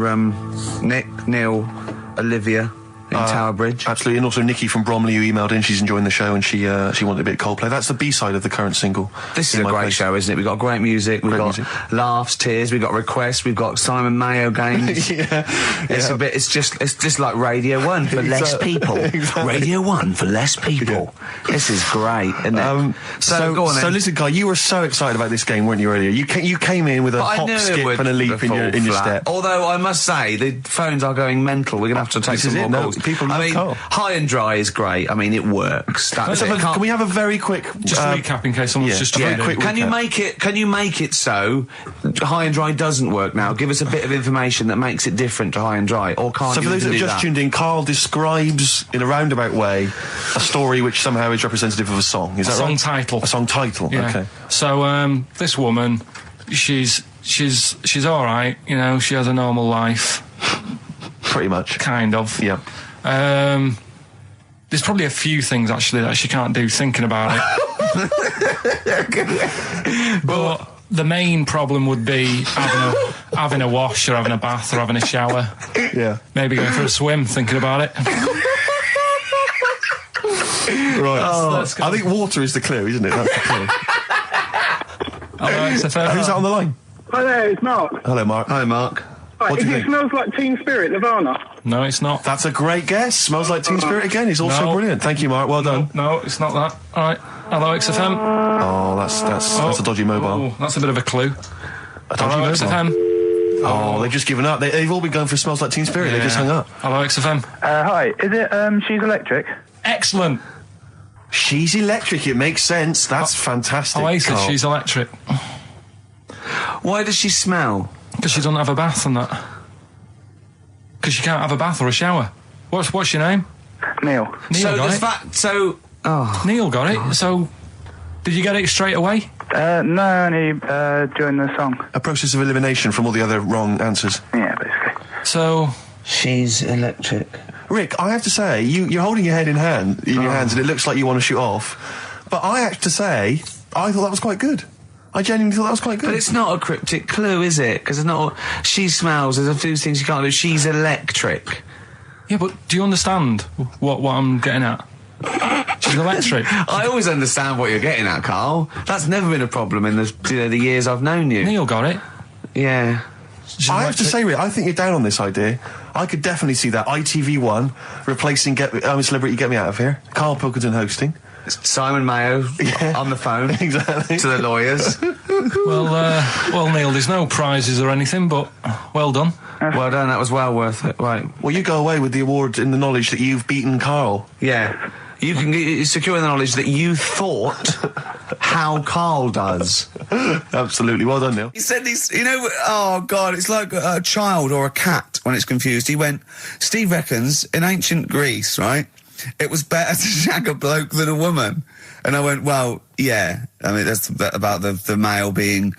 Nick, Neil, Olivia in Tower Bridge. Absolutely, and also Nikki from Bromley who emailed in. She's enjoying the show and she wanted a bit of Coldplay. That's the B-side of the current single. This is a great show, isn't it? We've got great music, we've got laughs, tears, we've got requests, we've got Simon Mayo games. It's just like Radio 1 for less people. Exactly. Radio 1 for less people. This is great, isn't it? So go on then. So listen, Guy, you were so excited about this game, weren't you, earlier? You came in with a hop, skip and a leap in your step. Although I must say, the phones are going mental. We're going to have to take some more calls. People love Carl. High and Dry is great. I mean, it works. That's it. Can we have a very quick... Just recap in case someone's just very joined in. quick Can you recap. make it so High and Dry doesn't work now? Give us a bit of information that makes it different to High and Dry, or can't So you for those that do have just tuned in, Carl describes in a roundabout way a story which somehow is representative of a song. Is that Song right? title. A song title. Yeah. Okay. So this woman, she's all right. You know, she has a normal life, Pretty much. kind of. Yeah. There's probably a few things actually that she can't do thinking about it. But the main problem would be having a wash or having a bath or having a shower. Yeah. Maybe going for a swim thinking about it. Right. I think water is the clue, isn't it? That's the clue. Hello, Who's that on the line? Hi there, it's Mark. Hello, Mark. Hi, Mark. Right, What do you it think? smells like Teen Spirit, Nirvana. No, it's not. That's a great guess. Smells like Teen Spirit again. It's also No. brilliant. Thank you, Mark. Well done. No, it's not that. All right. Hello, XFM. Oh, that's a dodgy mobile. Oh, that's a bit of a clue. A dodgy Hello, mobile. XFM. Oh, they've just given up. They've all been going for Smells Like Teen Spirit. They just hung up. Hello, XFM. Hi, is it, She's Electric? Excellent. She's electric. It makes sense. That's fantastic. Oasis, Carl. she's electric. Why does she smell? Because she doesn't have a bath and that. Because she can't have a bath or a shower. What's your name? Neil. Neil So got does it. that? So Neil got it. So, did you get it straight away? No, only, during the song. A process of elimination from all the other wrong answers. Yeah, basically. So, she's electric. Rick, I have to say, you're holding your head in your hands, and it looks like you want to shoot off. But I have to say, I thought that was quite good. I genuinely thought that was quite good. But it's not a cryptic clue, is it? Because it's not. She smells. There's a few things you can't do. She's electric. yeah, but do you understand what I'm getting at? She's electric. I always understand what you're getting at, Carl. That's never been a problem in the years I've known you. Neil got it. Yeah. She's I have to electric. say, Rick, I think you're down on this idea. I could definitely see that. ITV1 replacing I'm a Celebrity, Get Me Out of Here. Karl Pilkington hosting. Simon Mayo on the phone Exactly. to the lawyers. Well, Neil, there's no prizes or anything, but well done. Well done, that was well worth it. Right. Well, you go away with the award in the knowledge that you've beaten Karl. Yeah. You can secure the knowledge that you thought how Karl does. Absolutely. Well done, Neil. He said oh God, it's like a child or a cat when it's confused. He went, Steve reckons in ancient Greece, right, it was better to shag a bloke than a woman. And I went, well, yeah. I mean, that's about the male being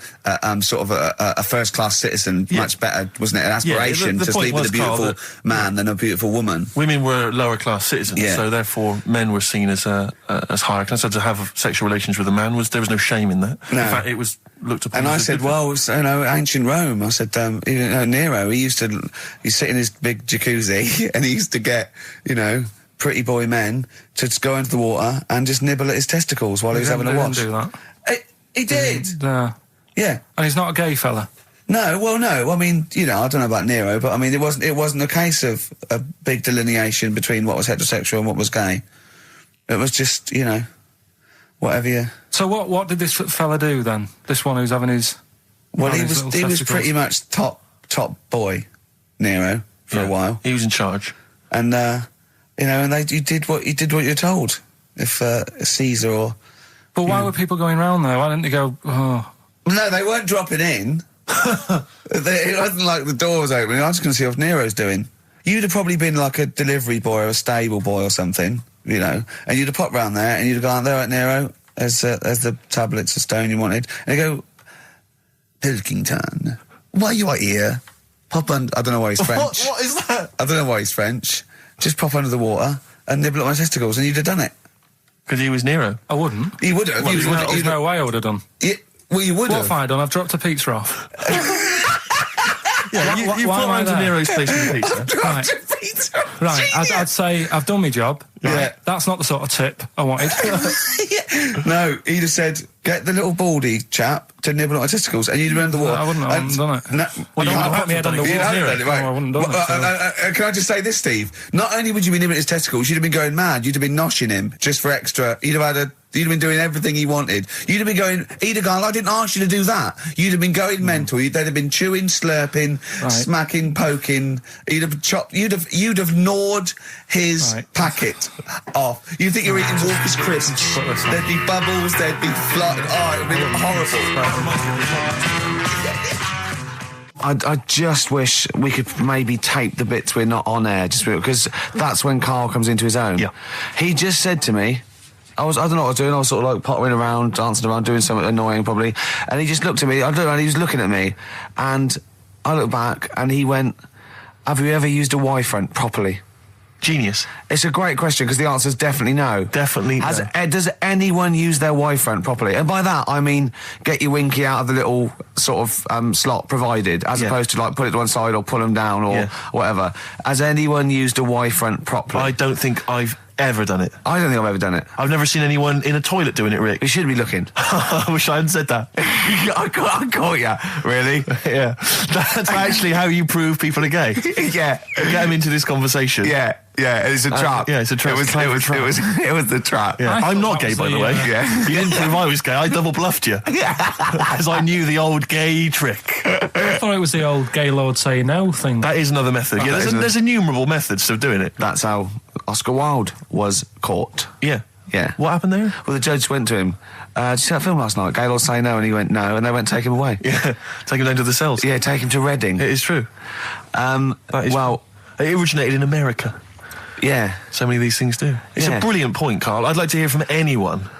sort of a first-class citizen, much better, wasn't it? An aspiration the to point sleep with was, a beautiful Karl, man than a beautiful woman. Women were lower-class citizens, so therefore men were seen as higher class. So to have sexual relations with a man, there was no shame in that. No. In fact, it was looked upon And as I a said, good well, ancient Rome. I said, Nero, he'd sit in his big jacuzzi and he used to get, pretty boy men to just go into the water and just nibble at his testicles while he was having a wash. He didn't do that. He did. No. Yeah. And he's not a gay fella. No. Well, no. I mean, I don't know about Nero, but I mean, it wasn't a case of a big delineation between what was heterosexual and what was gay. It was just, whatever you. So what did this fella do then? This one who's having his. Well, he his was little pretty much top boy, Nero, for a while. He was in charge. And and you did what you're told. If Caesar or. But why were people going round there? Why didn't they go? Oh. No, they weren't dropping in. It wasn't like the door was opening. I was going to see what Nero's doing. You'd have probably been like a delivery boy or a stable boy or something, and you'd have popped round there and you'd have gone, there, right, Nero, there's the tablets of stone you wanted. And they go, Pilkington, why you are here? Pop under. I don't know why he's French. What is that? I don't know why he's French. Just pop under the water and nibble at my testicles, and you'd have done it. Because he was Nero. I wouldn't. You would have. There's no way I would have done. Well, you would What have. have I done? I've dropped a pizza off. Yeah, you why put am I around to there? Nero's place with pizza. Right, I'd say I've done my job. Right? Yeah. That's not the sort of tip I wanted. No, he'd have said, get the little baldy chap to nibble at my testicles, and you'd have been under the water. I wouldn't have done it. No, Well, you don't have put me head done under it. You water. have done it, right. No, I wouldn't have done it, Can I just say this, Steve? Not only would you be nibbling at his testicles, you'd have been going mad. You'd have been noshing him just for extra. You'd have been doing everything he wanted. You'd have been going, he'd have gone, I didn't ask you to do that. You'd have been going mental. They'd have been chewing, slurping, smacking, poking. You'd have chopped, you'd have gnawed his packet off. You think you're eating Walker's crisps. There'd be bubbles, there'd be flood. Oh, it would be horrible. I just wish we could maybe tape the bits we're not on air, just because that's when Karl comes into his own. Yeah. He just said to me, I don't know what I was doing, I was sort of like pottering around, dancing around, doing something annoying probably, and he just looked at me, I don't know, and he was looking at me, and I looked back, and he went, have you ever used a Y-front properly? Genius. It's a great question, because the answer's definitely no. Definitely no. Does anyone use their Y-front properly? And by that, I mean, get your winky out of the little sort of slot provided, as opposed to like put it to one side or pull them down or whatever. Has anyone used a Y-front properly? I don't think I've ever done it. I don't think I've ever done it. I've never seen anyone in a toilet doing it, Rick. You should be looking. I wish I hadn't said that. I caught you. Really? Yeah. That's actually how you prove people are gay. Yeah. Get them into this conversation. Yeah. It's a trap. Yeah, it's a trap. It was the trap. Yeah. I'm not gay, by the way. Yeah. You didn't prove I was gay. I double bluffed you. As I knew the old gay trick. I thought it was the old gay lord say no thing. That is another method. Yeah, there's innumerable methods of doing it. That's how Oscar Wilde was caught. Yeah. Yeah. What happened there? Well, the judge went to him, did you see that film last night? Gaylord Say No, and he went no, and they went take him away. Yeah. Take him down to the cells. Yeah, take him to Reading. It is true. It originated in America. Yeah. So many of these things do. It's a brilliant point, Karl. I'd like to hear from anyone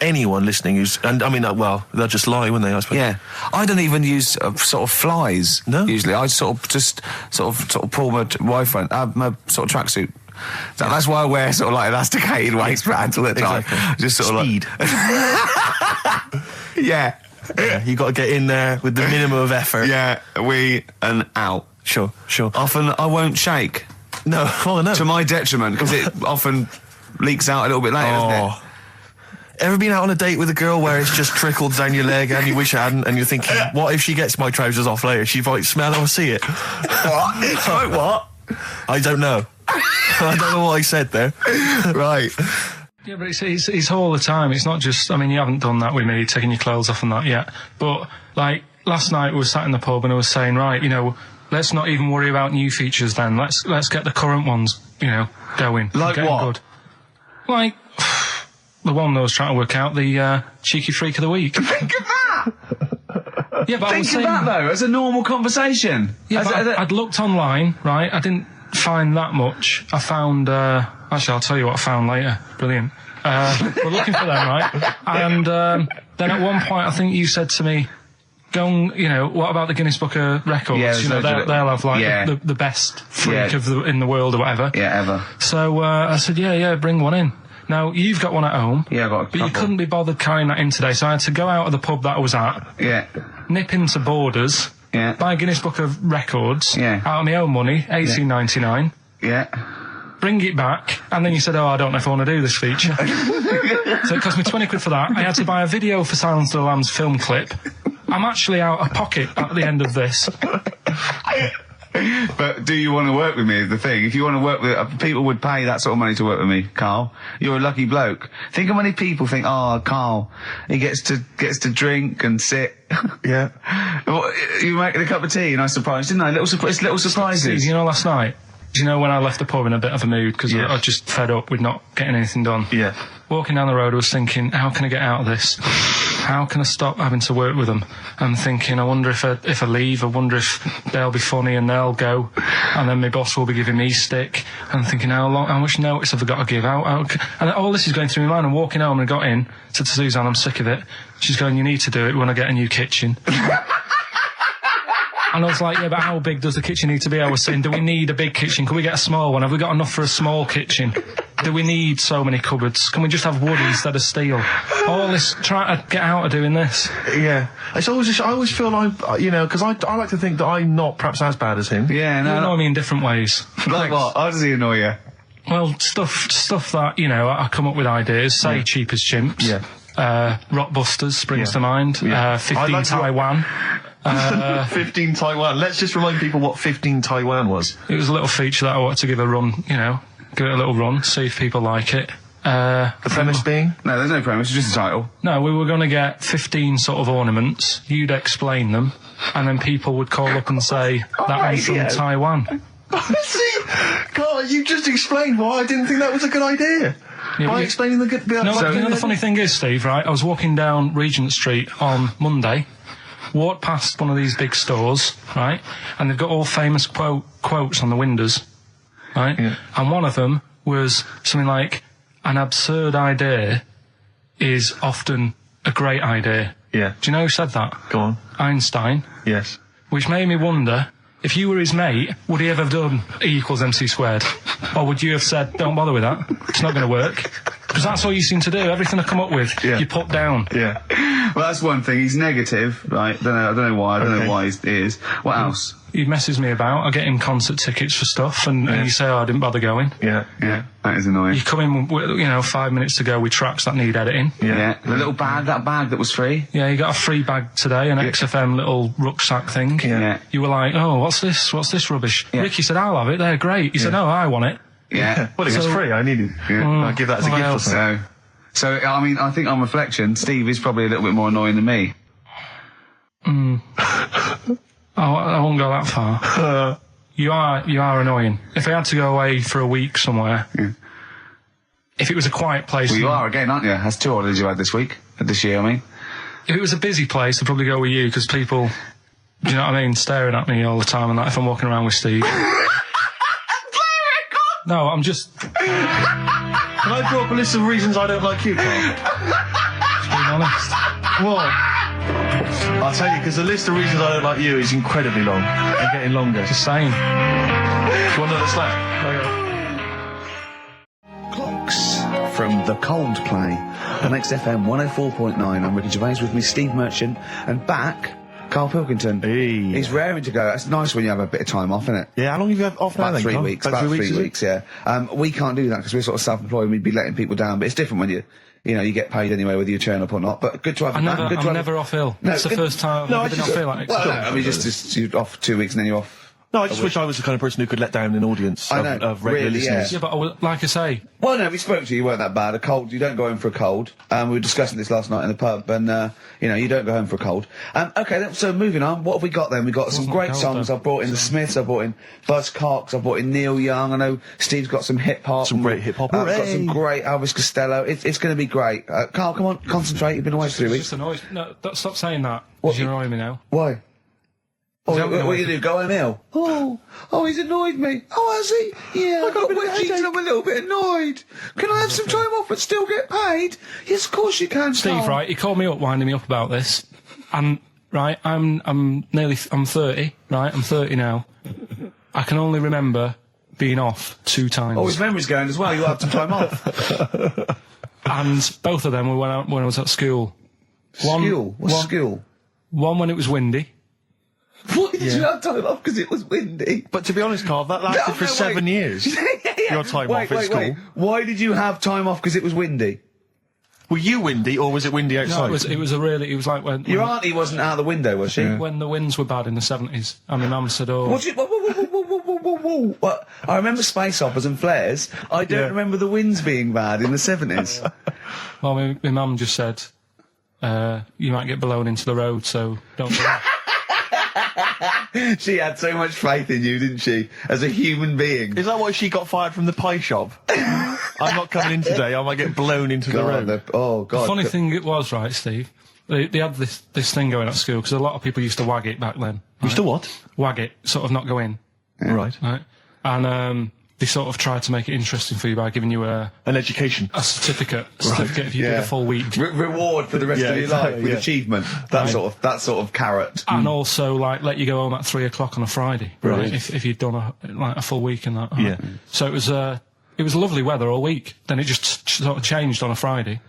listening who's, and I mean, they'll just lie, wouldn't they, I suppose? Yeah. I don't even use sort of flies. No. Usually. I sort of pull my Y-front, my sort of tracksuit. So that's why I wear sort of like elasticated waistbands all the time. Exactly. Just sort Speed. of like... Yeah. You got to get in there with the minimum of effort. Yeah, and out. Sure. Often I won't shake. No, no. To my detriment, because it often leaks out a little bit later, doesn't it? Ever been out on a date with a girl where it's just trickled down your leg and you wish it hadn't, and you're thinking, what if she gets my trousers off later? She might smell or see it. What? What? I don't know. I don't know what I said there. Right. Yeah, but it's all the time. It's not just, I mean, you haven't done that with me, taking your clothes off and that yet. But, like, last night we were sat in the pub and I was saying, right, you know, let's not even worry about new features then. Let's get the current ones, you know, going. Like what? Good. Like, the one that I was trying to work out, the cheeky freak of the week. Think of that! Yeah, but I was Think of saying, that, though, as a normal conversation. yeah, but I'd looked online, right? I didn't find that much. I found, actually, I'll tell you what I found later. Brilliant. We're looking for them, right? And then at one point, I think you said to me, go and, you know, what about the Guinness Book of Records? Yeah, you know, they'll have, like, yeah. the best freak in the world or whatever. Yeah, ever. So I said, yeah, bring one in. Now, you've got one at home. Yeah, I've got a But you couple. couldn't be bothered carrying that in today, so I had to go out of the pub that I was at, Yeah. nip into Borders, Yeah. buy a Guinness Book of Records, Yeah. out of my own money, $18.99, Yeah. bring it back, and then you said, I don't know if I want to do this feature. So it cost me 20 quid for that. I had to buy a video for Silence of the Lambs film clip. I'm actually out of pocket at the end of this. But do you want to work with me is the thing. If you want to work with... people would pay that sort of money to work with me, Carl. You're a lucky bloke. Think how many people think, Carl, he gets to drink and sit. Yeah. Well, you making a cup of tea and I surprised, didn't I? Little surprises. Steve, you know, last night, do you know when I left the pub in a bit of a mood because Yeah. I was just fed up with not getting anything done? Yeah. Walking down the road, I was thinking, how can I get out of this? How can I stop having to work with them? I'm thinking, I wonder if I leave, I wonder if they'll be funny and they'll go, and then my boss will be giving me stick. I'm thinking, how much notice have I got to give out? And all this is going through my mind. I'm walking home and I got in, said to Suzanne, I'm sick of it. She's going, you need to do it when I get a new kitchen. And I was like, yeah, but how big does the kitchen need to be? I was saying, do we need a big kitchen? Can we get a small one? Have we got enough for a small kitchen? Do we need so many cupboards? Can we just have wood instead of steel? All this, trying to get out of doing this. Yeah. It's always just, I always feel like, you know, because I like to think that I'm not perhaps as bad as him. Yeah, You no. annoy me in different ways. Like what? How does he annoy you? Well, stuff that, you know, I come up with ideas, say Cheap as Chimps. Yeah. Rockbusters springs Yeah. to mind. Yeah. 15 I like Taiwan. 15 Taiwan. Let's just remind people what 15 Taiwan was. It was a little feature that I wanted to give a run, you know, give it a little run, see if people like it. The premise being? No, there's no premise, it's just a title. No, we were going to get 15 sort of ornaments, you'd explain them, and then people would call up and say, that one's from Taiwan. See? God, you just explained why I didn't think that was a good idea. Yeah, By but explaining the good... No, you know the funny thing is, Steve, right, I was walking down Regent Street on Monday, walked past one of these big stores, right, and they've got all famous quotes on the windows, right, Yeah. and one of them was something like, an absurd idea is often a great idea. Yeah. Do you know who said that? Go on. Einstein. Yes. Which made me wonder, if you were his mate, would he ever have done E=mc²? Or would you have said, don't bother with that, it's not going to work? Because that's all you seem to do, everything I come up with, Yeah. you put down. Yeah. Well, that's one thing. He's negative, right? I don't know why. I don't know why he is. What else? He messes me about, I get him concert tickets for stuff, and you say, I didn't bother going. Yeah. Yeah, that is annoying. You come in, with, 5 minutes to go with tracks that need editing. Yeah. The little bag, that bag that was free. Yeah, you got a free bag today, an XFM little rucksack thing. Yeah. You were like, oh, what's this rubbish? Yeah. Ricky said, I'll have it, they're great. He said, no, I want it. Yeah. Well, it was free, I needed... I'll give that as a gift or something. So, I mean, I think on reflection, Steve is probably a little bit more annoying than me. I won't go that far. You are annoying. If I had to go away for a week somewhere, if it was a quiet place... Well, you are again, aren't you? That's 2 holidays you had this year, I mean. If it was a busy place, I'd probably go with you, because people, do you know what I mean, staring at me all the time and that if I'm walking around with Steve. No, I'm just... Can I draw up a list of reasons I don't like you, Carl? being honest. What? I'll tell you, because the list of reasons I don't like you is incredibly long and getting longer. Just saying. Do you want another slap? Clocks from The Coldplay on XFM 104.9. I'm Ricky Gervais, with me Steve Merchant, and back, Karl Pilkington. Hey. He's raring to go. It's nice when you have a bit of time off, isn't it? Yeah, how long have you had off now About then, 3 Carl? weeks. About 3 weeks, yeah. We can't do that because we're sort of self-employed and we'd be letting people down, but it's different when you get paid anyway, whether you turn up or not. But good to have you back. Good to I'm have never off ill. No, That's the good- first time I've No, ever been off ill. Like, Well, no, I mean, just you're off 2 weeks and then you're off No, I just wish I was the kind of person who could let down an audience I know, of regular really, listeners. Yeah, but like I say, Well, no, we spoke to you. You weren't that bad. A cold, you don't go home for a cold. We were discussing this last night in the pub, and you don't go home for a cold. Okay, so moving on. What have we got then? We got some great songs. I've brought in the Smiths. I've brought in Buzz Cox. I've brought in Neil Young. I know Steve's got some hip hop. Some great hip hop. I've got some great Elvis Costello. It's going to be great. Carl, come on, concentrate. You've been away for 3 it's weeks. just annoying. No, stop saying that. What? Because you're annoying me now. Why? Oh, that what do you do? Go home ill? Oh, he's annoyed me. Oh, has he? Yeah, I got a bit of headache. I'm a little bit annoyed. Can I have some time off but still get paid? Yes, of course you can, Steve, Carl. right, he called me up, winding me up about this, and, right, I'm 30, right, I'm 30 now. I can only remember being off 2 times. Oh, his memory's going as well. You'll have some time off. And both of them were when I was at school. School? What's school? One when it was windy. Why did you have time off? Because it was windy. But to be honest, Carl, that lasted for 7 years. Your time off at school. Why did you have time off? Because it was windy. Were you windy, or was it windy outside? No, it was like when Your auntie wasn't out the window, was she? when the winds were bad in the 70s, and my mum said, "Oh, Whoa. What? I remember space operas and flares. I don't remember the winds being bad in the 70s. well, my mum just said, you might get blown into the road, so don't go." She had so much faith in you, didn't she? As a human being. Is that why she got fired from the pie shop? I'm not coming in today, I might get blown into the road. God. The funny thing it was, right, Steve, they had this thing going at school, because a lot of people used to wag it back then. Used to what? Wag it, sort of not go in. Yeah. Right. Right? And they sort of tried to make it interesting for you by giving you An education. a certificate if you did a full week. Reward for the rest of your life with achievement. That sort of carrot. And also, like, let you go home at 3 o'clock on a Friday. Right. If you'd done a full week and that. Yeah. So it was lovely weather all week. Then it just sort of changed on a Friday.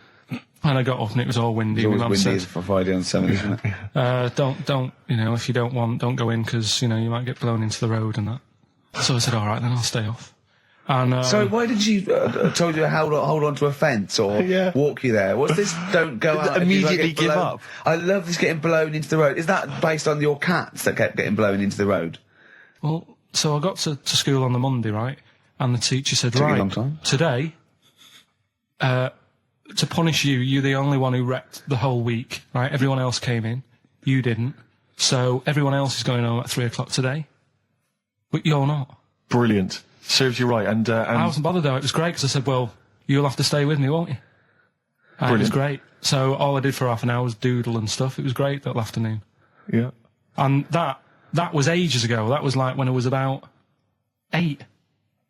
And I got up and it was all windy. It's always My mum windy said, for Friday on 7, isn't it? don't, if you don't go in, because, you might get blown into the road and that. So I said, all right, then I'll stay off. And, So why did she told you to hold on to a fence or walk you there? What's this? Don't go out. Immediately give up. I love this getting blown into the road. Is that based on your cats that kept getting blown into the road? Well, so I got to school on the Monday, right? And the teacher said, Took you a right, long time. today, to punish you, you're the only one who wrecked the whole week, right? Everyone else came in. You didn't. So everyone else is going home at 3 o'clock today. But you're not. Brilliant. Serves you right. And I wasn't bothered though. It was great because I said, well, you'll have to stay with me, won't you? And it was great. So all I did for half an hour was doodle and stuff. It was great that afternoon. yeah. And that was ages ago. That was like when I was about 8.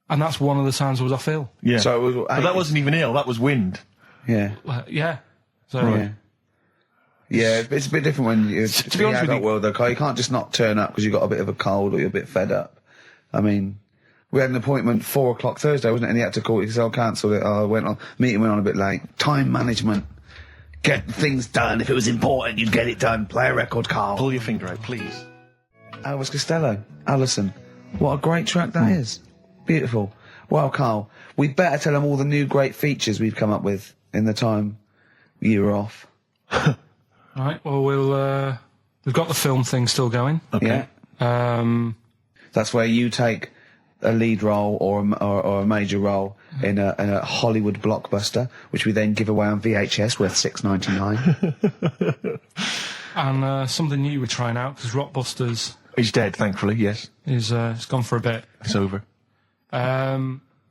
And that's one of the times I was off ill. Yeah. So it was, But that wasn't even ill, that was wind. Yeah. Yeah. So Yeah, it's a bit different when you're To be honest with you- world though, Carl. You can't just not turn up because you've got a bit of a cold or you're a bit fed up. I mean, we had an appointment 4 o'clock Thursday, wasn't it? And he had to call it because I cancelled it. Meeting went on a bit late. Time management. Get things done. If it was important, you'd get it done. Play a record, Carl. Pull your finger out, please. Elvis Costello, Alison. What a great track that is. Beautiful. Well, Carl, we better tell them all the new great features we've come up with in the time you were off. Right. Well, we've got the film thing still going. Okay. Yeah. That's where you take a lead role or a major role in a Hollywood blockbuster, which we then give away on VHS worth $6.99. And something new we're trying out because Rockbusters He's dead, thankfully, yes. is it's gone for a bit. It's over.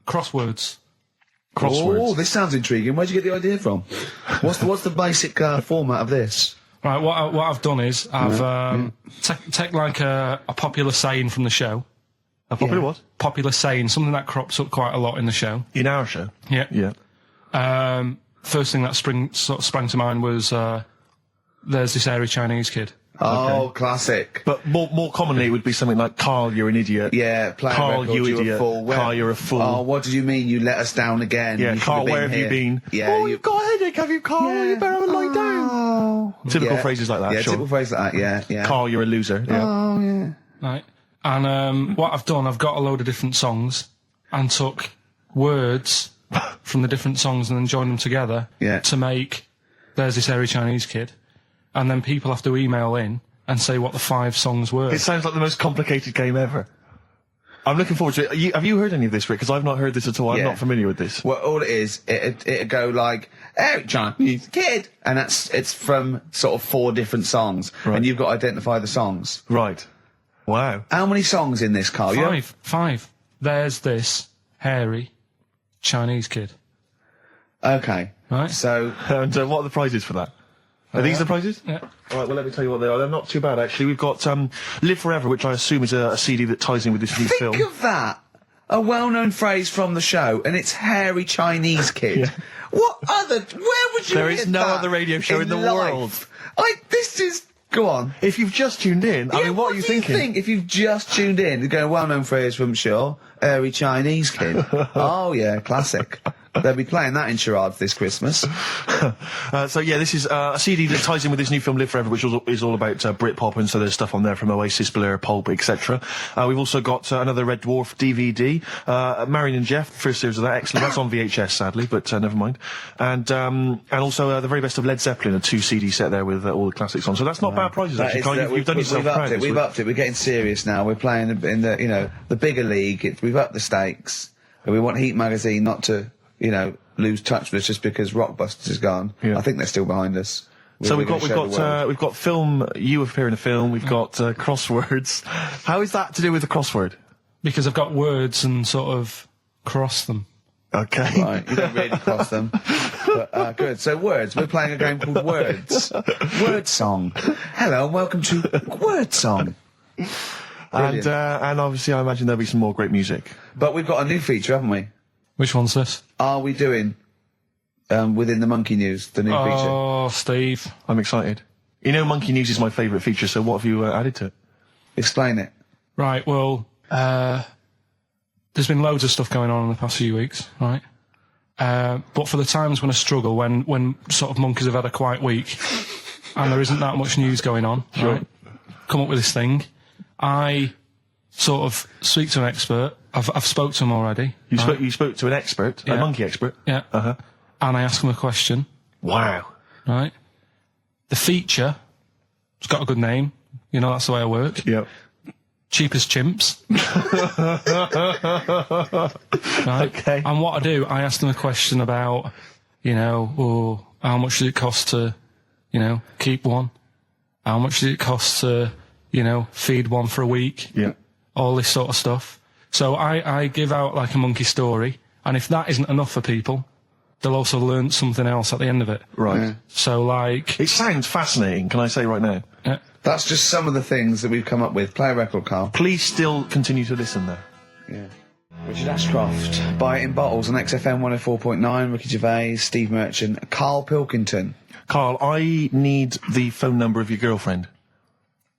Crosswords. Oh, this sounds intriguing. Where'd you get the idea from? What's the basic format of this? Right. What I've done is I've take like a popular saying from the show. A popular what? Popular saying, something that crops up quite a lot in the show. In our show? Yeah. Yeah. First thing that sprang to mind was there's this airy Chinese kid. Oh, classic. But more commonly, it would be something like, Carl, you're an idiot. Yeah, play Carl, record, you you're idiot. a fool. Carl, you're a fool. Oh, what did you mean? You let us down again. Yeah, You Carl, should where have you here. been? Yeah, Oh, you've got a headache, have you, Carl? Yeah. You better lie down. Oh. Typical Yeah. phrases like that, Yeah, sure. typical phrases like that, yeah. Carl, you're a loser. Yeah. Oh, yeah. Right. And what I've done, I've got a load of different songs and took words from the different songs and then joined them together to make There's This Airy Chinese Kid. And then people have to email in and say what the 5 songs were. It sounds like the most complicated game ever. I'm looking forward to it. Have you heard any of this, Rick? Because I've not heard this at all. I'm Yeah. not familiar with this. Well, all it is, it'd go like, Eric Chinese kid, and it's from sort of 4 different songs, Right. and you've got to identify the songs. Right. Wow. How many songs in this, Carl? You 5. There's this hairy Chinese kid. Okay. Right. So, And what are the prizes for that? Are these the prizes? Yeah. All right, well, let me tell you what they are. They're not too bad, actually. We've got Live Forever, which I assume is a CD that ties in with this new film. think of that. A well-known phrase from the show, and it's hairy Chinese kid. Yeah. What other? Where would you? There is hear no that other radio show in the life? world. This is. Go on. If you've just tuned in, I Yeah, mean, what are you do thinking? think if you've just tuned in? You're going, well-known phrase from Shaw, hairy Chinese kid. Oh yeah, classic. They'll be playing that in charades this Christmas. So yeah, this is a CD that ties in with this new film Live Forever, which is all about Britpop, and so there's stuff on there from Oasis, Blur, Pulp, etc. We've also got another Red Dwarf DVD, Marion and Jeff, first series of that, excellent. That's on VHS, sadly, but never mind. And also the very best of Led Zeppelin, a 2 CD set there with all the classics on. So that's not bad prizes, actually. Carl, you've done yourself proud. We've upped it. We're getting serious now. We're playing in the the bigger league. We've upped the stakes. And we want Heat magazine not to lose touch with us just because Rockbusters is gone. Yeah. I think they're still behind us. So We've got film. You appear in a film. We've got crosswords. How is that to do with the crossword? Because I've got words and sort of cross them. Okay. Right, you don't really cross them. But, good. So words. We're playing a game called Words. Word Song. Hello and welcome to Word Song. And obviously, I imagine there'll be some more great music. But we've got a new feature, haven't we? Which one's this? Are we doing within the Monkey News, the new feature? Oh, Steve. I'm excited. You know, Monkey News is my favourite feature. So what have you added to it? Explain it. Right, well, there's been loads of stuff going on in the past few weeks, right? But for the times when I struggle, when sort of monkeys have had a quiet week and there isn't that much news going on, right? Come up with this thing. I sort of speak to an expert. I've spoke to him already. You spoke to an expert, a Yeah. monkey expert. Yeah. Uh-huh. And I ask him a question, Wow. right? The feature, it's got a good name. You know, that's the way I work. Yep. Cheap as chimps. Right? Okay. And what I do, I ask them a question about, how much does it cost to, keep one? How much does it cost to, feed one for a week? Yeah. All this sort of stuff. So I give out like a monkey story, and if that isn't enough for people, they'll also learn something else at the end of it. Right. Yeah. So like, It sounds fascinating. Can I say right now? That's just some of the things that we've come up with. Play a record, Carl. Please still continue to listen there. Yeah. Richard Ashcroft. Buy it in bottles on XFM 104.9. Ricky Gervais, Steve Merchant, Karl Pilkington. Carl, I need the phone number of your girlfriend.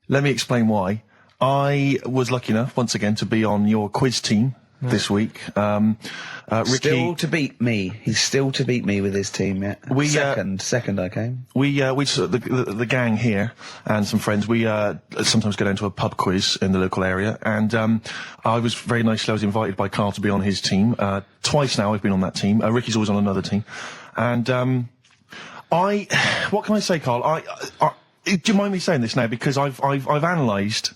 Let me explain why. I was lucky enough, once again, to be on your quiz team this week. Ricky, Still to beat me. He's still to beat me with his team, yeah. We, Second I came. the gang here and some friends, we sometimes go down to a pub quiz in the local area, and I was very nicely, I was invited by Carl to be on his team. Twice now I've been on that team. Ricky's always on another team. And what can I say, Carl? Do you mind me saying this now? Because I've analysed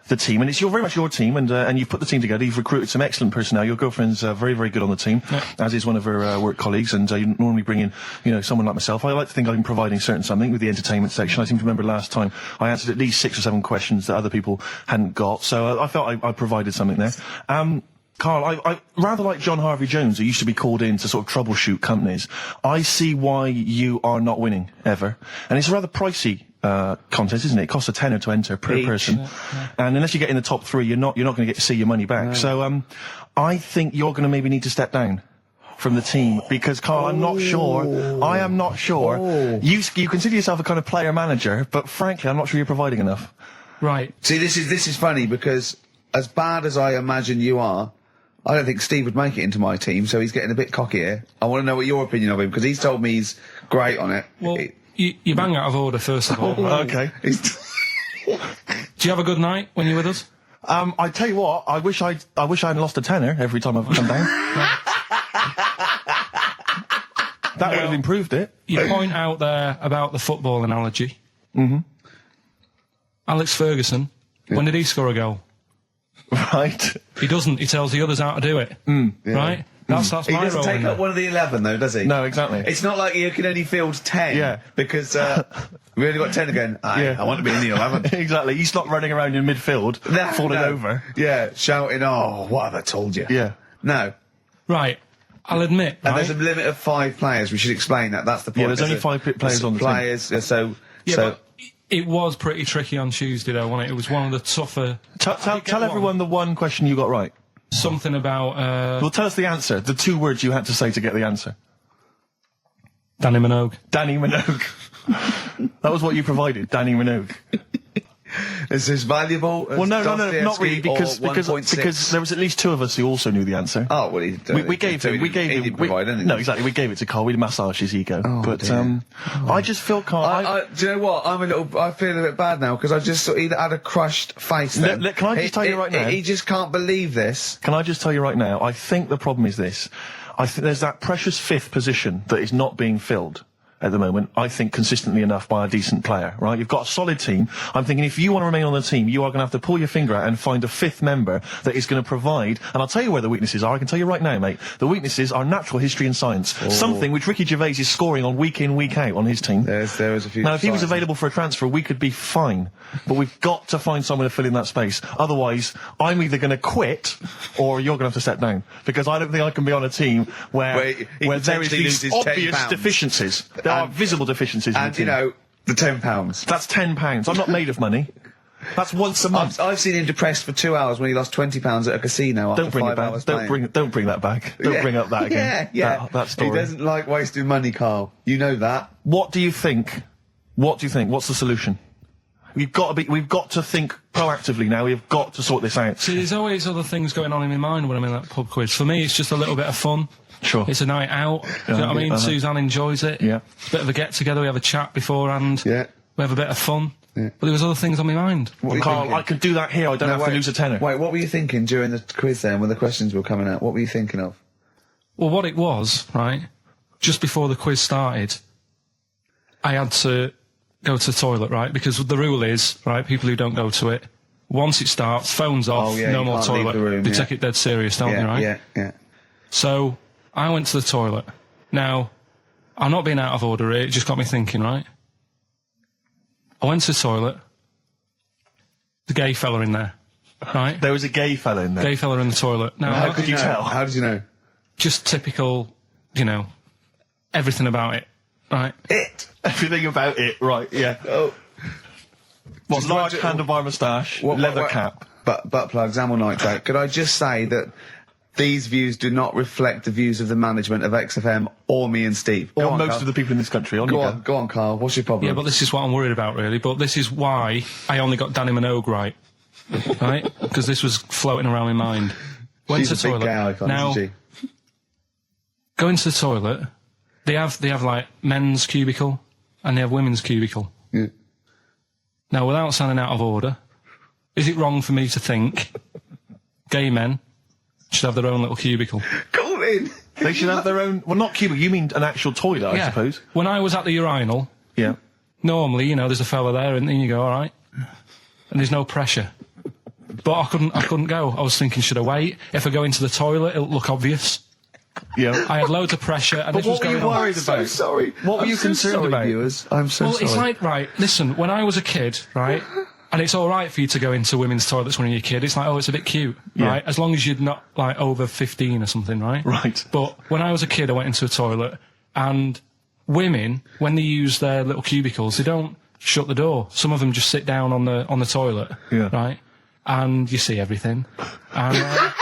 the team, and it's very much your team, and you've put the team together. You've recruited some excellent personnel. Your girlfriend's very, very good on the team, as is one of her work colleagues. And you normally bring in, someone like myself. I like to think I'm providing something with the entertainment section. I seem to remember last time I answered at least 6 or 7 questions that other people hadn't got. So I felt I provided something there. Carl, I rather like John Harvey Jones, who used to be called in to sort of troubleshoot companies. I see why you are not winning ever, and it's a rather pricey contest, isn't it? It costs a tenner to enter per person, and unless you get in the top 3, you're not going to get to see your money back. No. So I think you're going to maybe need to step down from the team, because Carl, I'm not sure. I am not sure. You consider yourself a kind of player manager, but frankly, I'm not sure you're providing enough. right. See, this is funny, because as bad as I imagine you are, I don't think Steve would make it into my team, so he's getting a bit cocky here. I want to know what your opinion of him, because he's told me he's great on it. Well, you bang out of order, first of all. Okay. Do you have a good night when you're with us? I tell you what, I wish I'd lost a tenner every time I've come down. That would have improved it. You point out there about the football analogy. Mm-hmm. Alex Ferguson, when did he score a goal? Right. He doesn't. He tells the others how to do it. Right? That's He my doesn't role. take in up it. one of the 11, though, does he? No, exactly. It's not like you can only field 10. Yeah. Because we only got 10 again. Yeah. I want to be in the 11. Exactly. He's not running around in midfield, falling over. Yeah, shouting, oh, what have I told you? Yeah. No. Right. I'll admit. And Right? there's a limit of 5 players. We should explain that. That's the point. Yeah, there's only 5 players on the team. players, so... But it was pretty tricky on Tuesday, though, wasn't it? It was one of the tougher. Tell everyone the one question you got right. Something about Well, tell us the answer. The 2 words you had to say to get the answer. Danny Minogue. Danny Minogue. That was what you provided, Danny Minogue. Is this valuable? Well, no, not really, because there was at least 2 of us who also knew the answer. Oh, well, we gave him. No, exactly. We gave it to Carl. We massaged his ego. But dear. I just feel Carl. do you know what? I feel a bit bad now because I just sort of had a crushed face. Then. Can I just tell you right now? He just can't believe this. Can I just tell you right now? I think the problem is this. I think there's that precious 5th position that is not being filled at the moment, I think, consistently enough by a decent player, right? You've got a solid team. I'm thinking if you want to remain on the team, you are going to have to pull your finger out and find a 5th member that is going to provide, and I'll tell you where the weaknesses are. I can tell you right now, mate. The weaknesses are natural history and science. Something which Ricky Gervais is scoring on week in, week out on his team. There is a few. Now, if he was available for a transfer, we could be fine. But we've got to find someone to fill in that space. Otherwise, I'm either going to quit or you're going to have to step down. Because I don't think I can be on a team where there is these obvious deficiencies. There are visible deficiencies in the And, team. you know, the £10. That's £10. I'm not made of money. That's once a month. I've seen him depressed for 2 hours when he lost £20 at a casino after Don't bring 5 it back. hours Don't bring that back. Don't bring up that again. Yeah. That story. He doesn't like wasting money, Carl. You know that. What do you think? What's the solution? We've got to think proactively now. We've got to sort this out. See, there's always other things going on in my mind when I'm in that pub quiz. For me, it's just a little bit of fun. Sure. It's a night out. Do you know what I mean? Suzanne enjoys it. Yeah. It's a bit of a get-together. We have a chat beforehand. Yeah. We have a bit of fun. Yeah. But there was other things on my mind. What were you Carl, thinking? I could do that here. I don't have to lose a tenner. Wait, what were you thinking during the quiz then when the questions were coming out? What were you thinking of? Well, what it was, right, just before the quiz started, I had to go to the toilet, right? Because the rule is, right, people who don't go to it, once it starts, phone's off, no more can't leave toilet. the room, They take it dead serious, don't they, right? Yeah. So I went to the toilet. Now, I'm not being out of order here, it just got me thinking, right? I went to the toilet. The gay fella in there, right? There was a gay fella in there. Gay fella in the toilet. Now, How could you tell? How did you know? just typical, you know, everything about it, right? Everything about it, right, yeah. Oh. What, large handlebar moustache, leather cap. Butt plugs, amyl nitrate. Could I just say that these views do not reflect the views of the management of XFM or me and Steve. Or most of the people in this country. Go on, Carl. What's your problem? Yeah, but this is what I'm worried about, really. But this is why I only got Danny Minogue right. Right? Because this was floating around my mind. Went She's to a the big toilet. gal icon, Now, isn't she? go into the toilet. They have like men's cubicle and they have women's cubicle. Yeah. Now, without sounding out of order, is it wrong for me to think gay men should have their own little cubicle? Go in. They should have their own... Well, not cubicle, you mean an actual toilet, I suppose. When I was at the urinal, Yeah. normally, you know, there's a fella there and then you go, all right. And there's no pressure. But I couldn't go. I was thinking, should I wait? If I go into the toilet, it'll look obvious. Yeah. I had loads of pressure and But this was what were going you on. worried about? I'm so sorry. What were you concerned about? Viewers? I'm so Well, sorry. it's like, right, listen, when I was a kid, right, and it's all right for you to go into women's toilets when you're a kid, it's like, oh, it's a bit cute, right, as long as you're not, like, over 15 or something, right? Right. But when I was a kid, I went into a toilet, and women, when they use their little cubicles, they don't shut the door. Some of them just sit down on the toilet, right, and you see everything. And,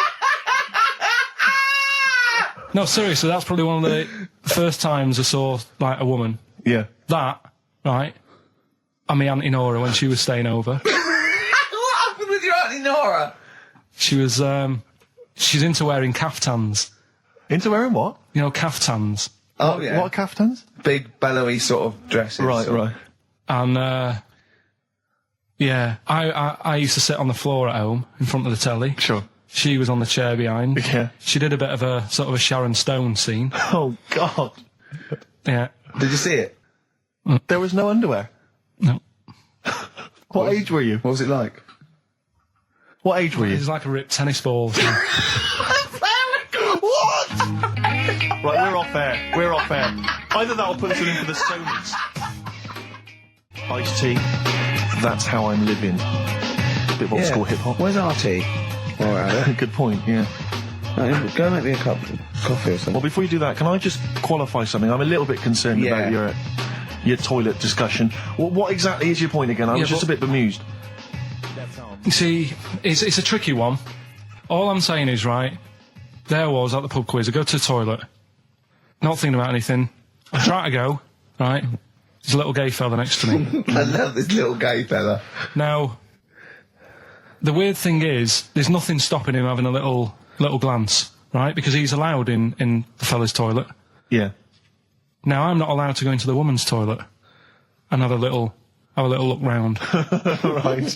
no, seriously, that's probably one of the first times I saw, like, a woman. Yeah. That, right, and my Auntie Nora when she was staying over. What happened with your Auntie Nora? She was, she's into wearing caftans. Into wearing what? You know, caftans. Oh, yeah. What are caftans? Big, bellowy sort of dresses. Right. And, yeah, I used to sit on the floor at home in front of the telly. Sure. She was on the chair behind. Yeah. She did a bit of a sort of a Sharon Stone scene. Oh, God. Yeah. Did you see it? There was no underwear. No. What age were you? What was it like? What age were you? He's like a ripped tennis ball. What? Right, we're off air. We're off air. Either that or put us in for the Sonys. Iced tea. That's how I'm living. Bit of old school hip hop. Where's our tea? All right. Good point, yeah. Go make me a cup of coffee or something. Well, before you do that, can I just qualify something? I'm a little bit concerned about your toilet discussion. What exactly is your point again? I was just a bit bemused. You see, it's a tricky one. All I'm saying is, right, there was at the pub quiz, I go to the toilet, not thinking about anything. I try to go, right, there's a little gay fella next to me. I love this little gay fella. Now, the weird thing is, there's nothing stopping him having a little glance, right, because he's allowed in the fella's toilet. Yeah. Now, I'm not allowed to go into the woman's toilet and have a little look round. Right.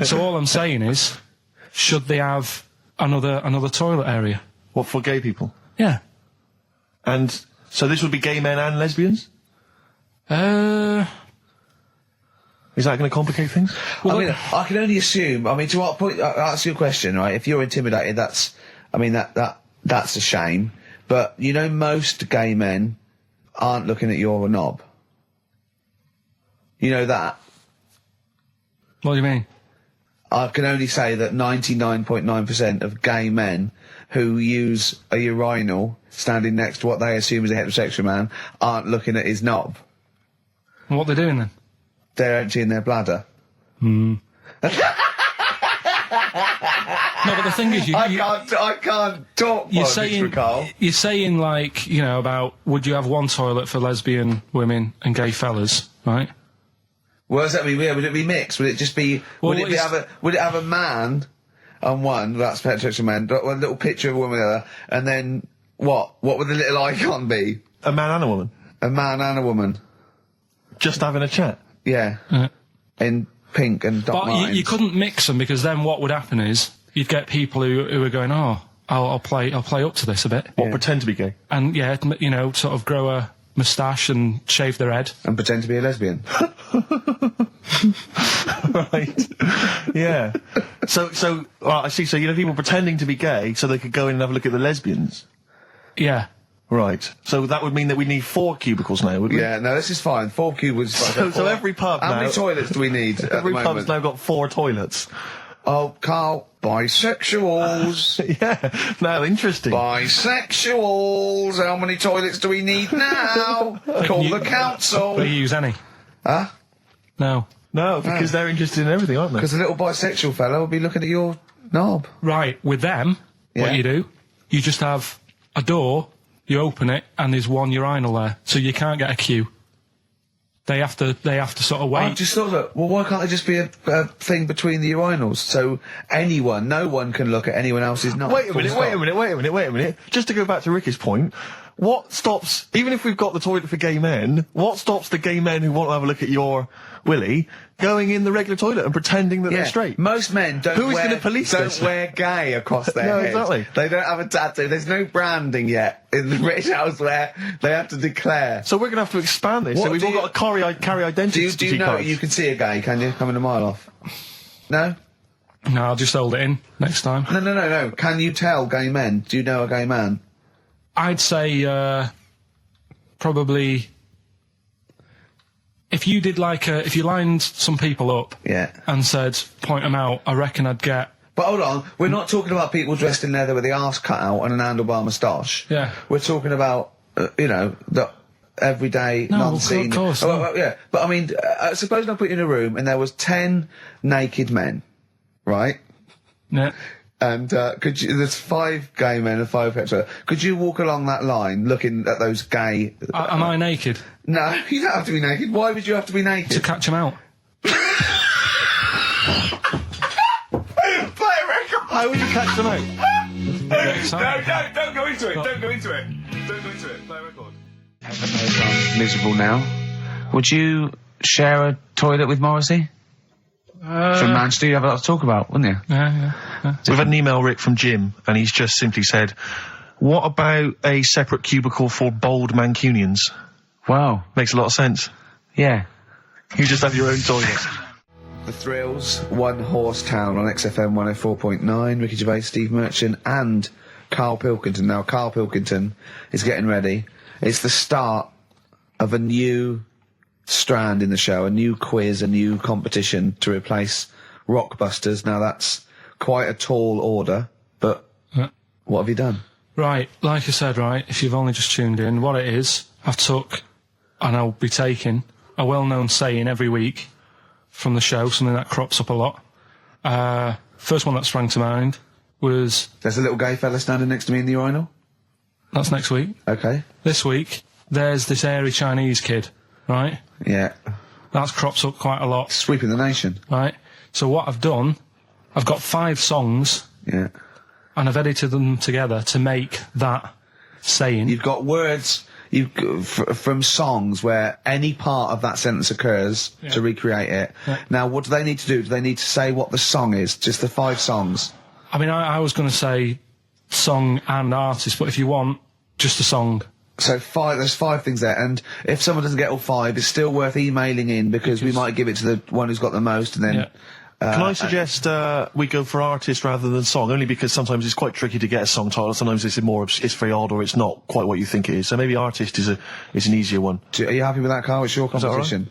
So all I'm saying is, should they have another toilet area? What, for gay people? Yeah. And so this would be gay men and lesbians? Is that going to complicate things? Well, I mean, I can only assume. I mean, to what point? I'll ask you a question, right? If you're intimidated, that's a shame. But you know, most gay men aren't looking at your knob. You know that. What do you mean? I can only say that 99.9% of gay men who use a urinal standing next to what they assume is a heterosexual man aren't looking at his knob. What they're doing then? They're emptying their bladder. No, but the thing is, I can't talk politics for Carl. You're saying, like, you know, about would you have one toilet for lesbian women and gay fellas, right? What does that mean? Yeah, would it be mixed? Would it just be? Well, would it have a man on one? That's heterosexual man. One little picture of a woman on the other, and then what? What would the little icon be? A man and a woman? A man and a woman. Just having a chat? Yeah. In pink and dot lines. But you couldn't mix them, because then what would happen is you'd get people who are going, oh, I'll play up to this a bit. What, pretend to be gay? And yeah, you know, sort of grow a moustache and shave their head. And pretend to be a lesbian. Right. Yeah. So, I see. So, you know, people pretending to be gay so they could go in and have a look at the lesbians. Yeah. Right. So that would mean that we need 4 cubicles now, would we? Yeah, no, this is fine. 4 cubicles. So every pub How now... many toilets do we need at Every the pub's moment? now got 4 toilets. Oh, Carl, bisexuals. Yeah. Now, interesting. Bisexuals. How many toilets do we need now? Call the council. Do you use any? Huh? No. No, because they're interested in everything, aren't they? Because the little bisexual fella will be looking at your knob. Right, with them, Yeah. what you do, you just have a door, you open it, and there's one urinal there, so you can't get a queue. They have to sort of wait. I just thought that, well, why can't there just be a thing between the urinals so no one can look at anyone else's knob? Wait a minute. Just to go back to Ricky's point, what stops, even if we've got the toilet for gay men, what stops the gay men who want to have a look at your willy going in the regular toilet and pretending that they're straight? Most men don't Who's gonna police this? wear gay across their No, head. exactly. They don't have a tattoo. There's no branding yet in the British House where they have to declare. So we're going to have to expand this. What So we've do all you- got to carry identity Do you know cards. you can see a gay, can you? Coming a mile off. No? No, I'll just hold it in next time. No. Can you tell gay men? Do you know a gay man? I'd say probably if you did if you lined some people up Yeah. and said point them out, I reckon I'd get. But hold on, we're not talking about people dressed in leather with the arse cut out and an handlebar moustache. Yeah. We're talking about, the everyday, No, non-seen... of course, Oh, no. well, yeah, but I mean, suppose I put you in a room and there was 10 naked men, right? Yeah. And there's 5 gay men and 5 hetero. Could you walk along that line looking at those gay... Am I naked? No, you don't have to be naked. Why would you have to be naked? To catch them out. How would you catch them out? Don't go into it. Don't go into it. Don't go into it. Play a record. I'm miserable now. Would you share a toilet with Morrissey? From Manchester, you have a lot to talk about, wouldn't you? Yeah. We've had an email, Rick, from Jim, and he's just simply said, what about a separate cubicle for bold Mancunians? Wow. Makes a lot of sense. Yeah. You just have your own toilet. The Thrills, One Horse Town on XFM 104.9. Ricky Gervais, Steve Merchant, and Karl Pilkington. Now, Karl Pilkington is getting ready. It's the start of a new strand in the show, a new quiz, a new competition to replace Rockbusters. Now, that's quite a tall order, but what have you done? Right, like I said, right, if you've only just tuned in, what it is, I've took, and I'll be taking, a well-known saying every week from the show, something that crops up a lot. First one that sprang to mind was... There's a little gay fella standing next to me in the urinal? That's next week. Okay. This week, there's this airy Chinese kid, right? Yeah. That's crops up quite a lot. Sweeping the nation. Right? So what I've done, I've got 5 songs... Yeah. And I've edited them together to make that saying. You've got words from songs where any part of that sentence occurs to recreate it. Yeah. Now, what do they need to do? Do they need to say what the song is? Just the 5 songs? I mean, I was going to say song and artist, but if you want, just a song. So there's 5 things there, and if someone doesn't get all 5, it's still worth emailing in because we might give it to the one who's got the most, and then... Yeah. Can I suggest we go for artist rather than song? Only because sometimes it's quite tricky to get a song title. Sometimes it's very odd, or it's not quite what you think it is. So maybe artist is an easier one. Are you happy with that, Carl? It's your competition.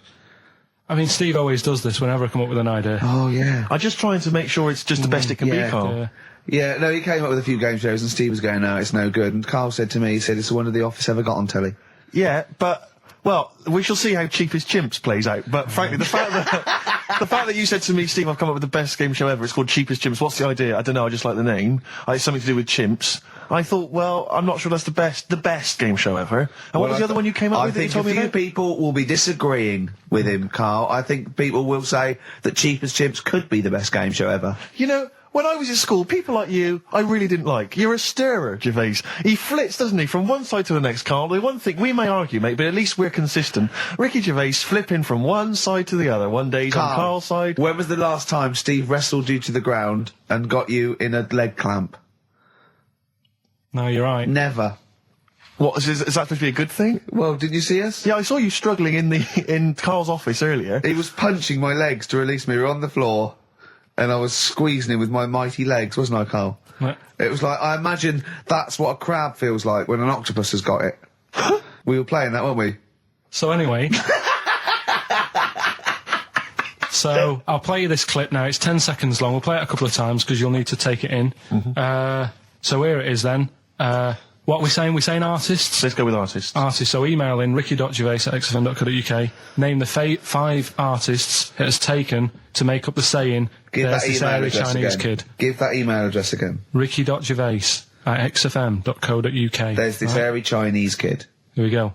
I mean, Steve always does this whenever I come up with an idea. Oh, yeah. I'm just trying to make sure it's just the best it can be, Carl. Yeah, no, he came up with a few game shows, and Steve was going, no, it's no good. And Carl said to me, he said, it's the one of The Office ever got on telly. Yeah, but... Well, we shall see how Cheapest Chimps plays out. But frankly, the fact that you said to me, Steve, I've come up with the best game show ever. It's called Cheapest Chimps. What's the idea? I don't know. I just like the name. It's something to do with chimps. I thought, well, I'm not sure that's the best game show ever. And what was the other one you came up with that you told me about? I think a few people will be disagreeing with him, Carl. I think people will say that Cheapest Chimps could be the best game show ever. You know, when I was at school, people like you, I really didn't like. You're a stirrer, Gervais. He flits, doesn't he, from one side to the next, Carl. The one thing, we may argue, mate, but at least we're consistent. Ricky Gervais flipping from one side to the other. One day he's on Carl's side. When was the last time Steve wrestled you to the ground and got you in a leg clamp? No, you're right. Never. What, is that supposed to be a good thing? Well, didn't you see us? Yeah, I saw you struggling in Carl's office earlier. He was punching my legs to release me. We were on the floor. And I was squeezing him with my mighty legs, wasn't I, Carl? What? It was like, I imagine that's what a crab feels like when an octopus has got it. We were playing that, weren't we? So anyway... So, I'll play you this clip now. It's 10 seconds long. We'll play it a couple of times because you'll need to take it in. Mm-hmm. So here it is then. What are we saying? We're saying artists? Let's go with artists. Artists. So email in ricky.gervais@xfm.co.uk. Name the 5 artists it has taken to make up the saying, Give there's that this email airy address Chinese again. kid. Give that email address again. ricky.gervais@xfm.co.uk. There's this airy Chinese kid. Here we go.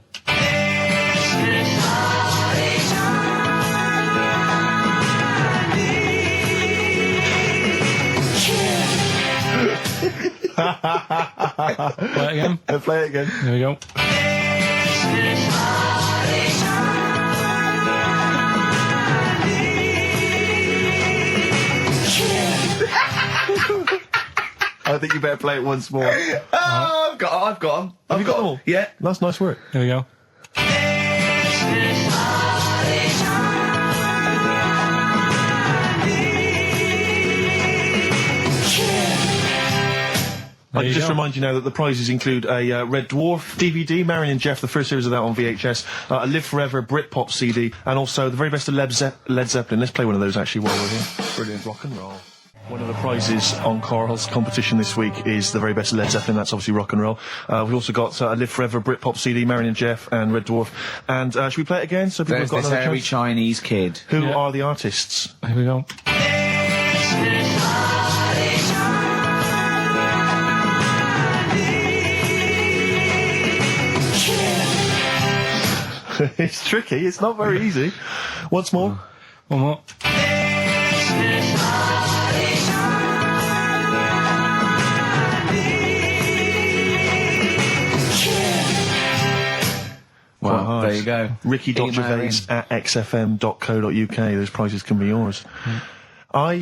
Play it again. Play it again. Here we go. I think you better play it once more. I've got them. Have you got them all? Yeah. That's nice work. Here we go. I just remind you now that the prizes include a Red Dwarf DVD, Marion and Jeff, the first series of that on VHS, a Live Forever Britpop CD, and also the very best of Led Zeppelin. Let's play one of those actually while we're here. Brilliant rock and roll. One of the prizes on Carl's competition this week is the very best of Led Zeppelin. That's obviously rock and roll. We've also got a Live Forever Britpop CD, Marion and Jeff, and Red Dwarf. And should we play it again? So people There's have got this another airy chance? Chinese kid. Who are the artists? Here we go. It's tricky. It's not very easy. Once more. One more. Well, there you go. Ricky.gervais@xfm.co.uk. Those prizes can be yours. I,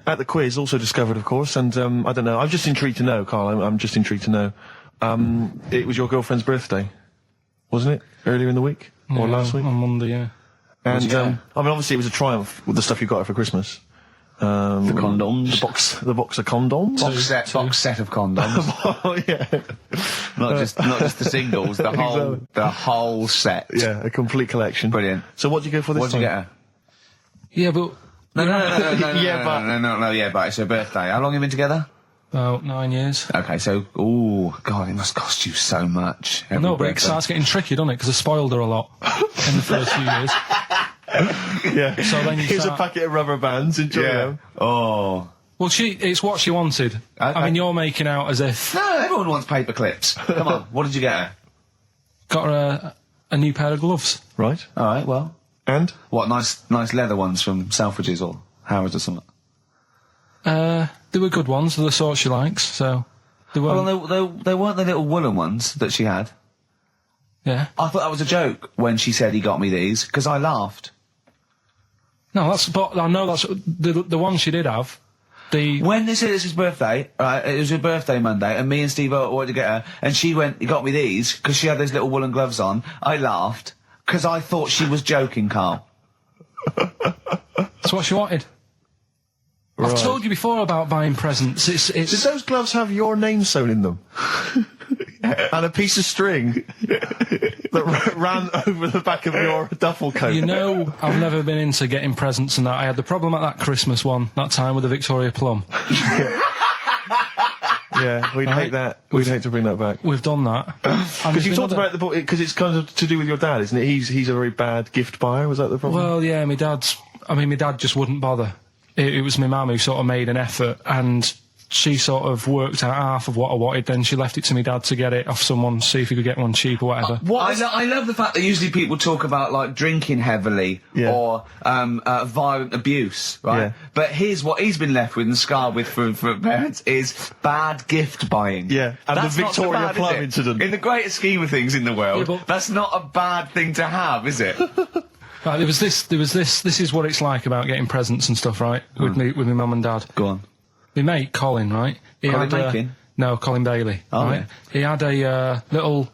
at the quiz, also discovered, of course, and I don't know, I'm just intrigued to know, Carl, I'm just intrigued to know. It was your girlfriend's birthday, wasn't it? Earlier in the week? Or last week? On Monday, yeah. And, you I get? mean, obviously it was a triumph with the stuff you got her for Christmas. The condoms. The box of condoms. Box set of condoms. Oh, yeah. not just the singles, the whole set. Yeah, a complete collection. Brilliant. So what did you go for this What did time? you get her? Yeah, but Yeah, but it's her birthday. How long have you been together? about 9 years. Okay, so, God, it must cost you so much. No, but it starts getting tricky, doesn't it? Because I spoiled her a lot in the first few years. Yeah. So then you Here's start- a packet of rubber bands. Enjoy them. Oh. Well, it's what she wanted. Okay. I mean, you're making out as if No, everyone wants paper clips. Come on, what did you get her? got her a new pair of gloves. Right. All right, well. And? What, nice leather ones from Selfridges or Harrods or something? They were good ones, the sort she likes. So they were. Well, they weren't the little woolen ones that she had. Yeah. I thought that was a joke when she said he got me these, because I laughed. No, but I know that's the one she did have. When they said it's his birthday, right, it was her birthday Monday, and me and Steve wanted to get her, and she went, he got me these, because she had those little woolen gloves on. I laughed, because I thought she was joking, Carl. That's what she wanted. Right. I've told you before about buying presents. Did those gloves have your name sewn in them? And a piece of string that ran over the back of your duffel coat? You know, I've never been into getting presents and that. I had the problem at that Christmas one, that time with the Victoria Plum. Yeah, we'd hate that. We'd hate to bring that back. We've done that. Because you talked about the book, because it's kind of to do with your dad, isn't it? He's a very bad gift buyer. Was that the problem? Well, yeah, my dad just wouldn't bother. It was my mum who sort of made an effort, and she sort of worked out half of what I wanted, then she left it to me dad to get it off someone, see if he could get one cheap or whatever. I love the fact that usually people talk about, like, drinking heavily or violent abuse, right? Yeah. But here's what he's been left with and scarred with from parents is bad gift buying. Yeah, and That's the not so Victoria bad, Plum is it? incident. In the greater scheme of things in the world, Yeah, but- that's not a bad thing to have, is it? Right, there was this, this is what it's like about getting presents and stuff, right? With my mum and dad. Go on. My mate, Colin, right? He Colin had Mackin? No, Colin Bailey. Oh, right? yeah. He had a little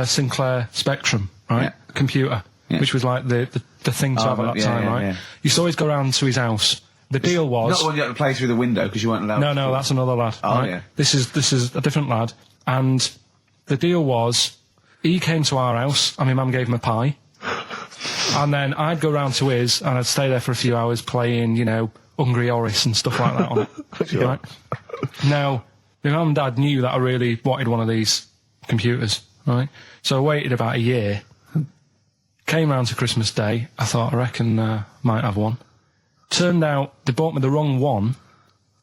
Sinclair Spectrum, right? Yeah. Computer, Yeah. which was like the thing to have at that yeah, time, yeah, right? yeah. You used to always go round to his house. The deal was... Not the one you had to play through the window because you weren't allowed. No, that's another lad. Oh, right? yeah. This is a different lad. And the deal was, he came to our house, and my mum gave him a pie. And then I'd go round to his, and I'd stay there for a few hours playing, you know, Hungry Horace and stuff like that on it. Right? Now, my mum and dad knew that I really wanted one of these computers, right? So I waited about a year. Came round to Christmas Day. I thought, I reckon might have one. Turned out they bought me the wrong one.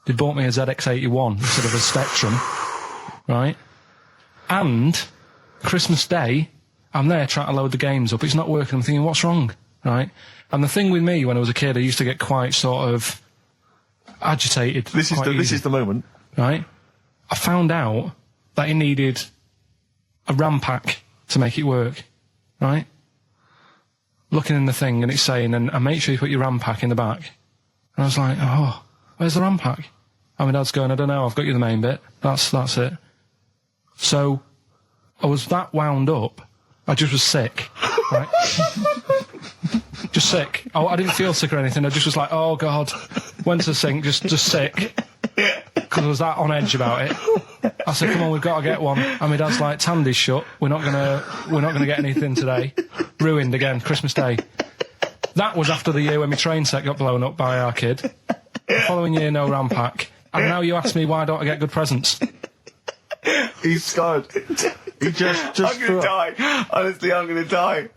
They bought me a ZX81 instead of a Spectrum, right? And Christmas Day, I'm there trying to load the games up. It's not working. I'm thinking, what's wrong, right? And the thing with me, when I was a kid, I used to get quite sort of agitated. This is the moment. Right? I found out that it needed a RAM pack to make it work, right? Looking in the thing and it's saying, and make sure you put your RAM pack in the back. And I was like, oh, where's the RAM pack? And my dad's going, I don't know, I've got you the main bit. That's it. So, I was that wound up, I just was sick, right? Just sick. I didn't feel sick or anything, I just was like, oh God. Went to the sink, just sick. Because I was that on edge about it. I said, come on, we've got to get one. And my dad's like, Tandy's shut, we're not gonna get anything today. Ruined again, Christmas Day. That was after the year when my train set got blown up by our kid. The following year, no RAM pack. And now you ask me, why don't I get good presents? He's scarred. He just I'm gonna die. Honestly, I'm gonna die.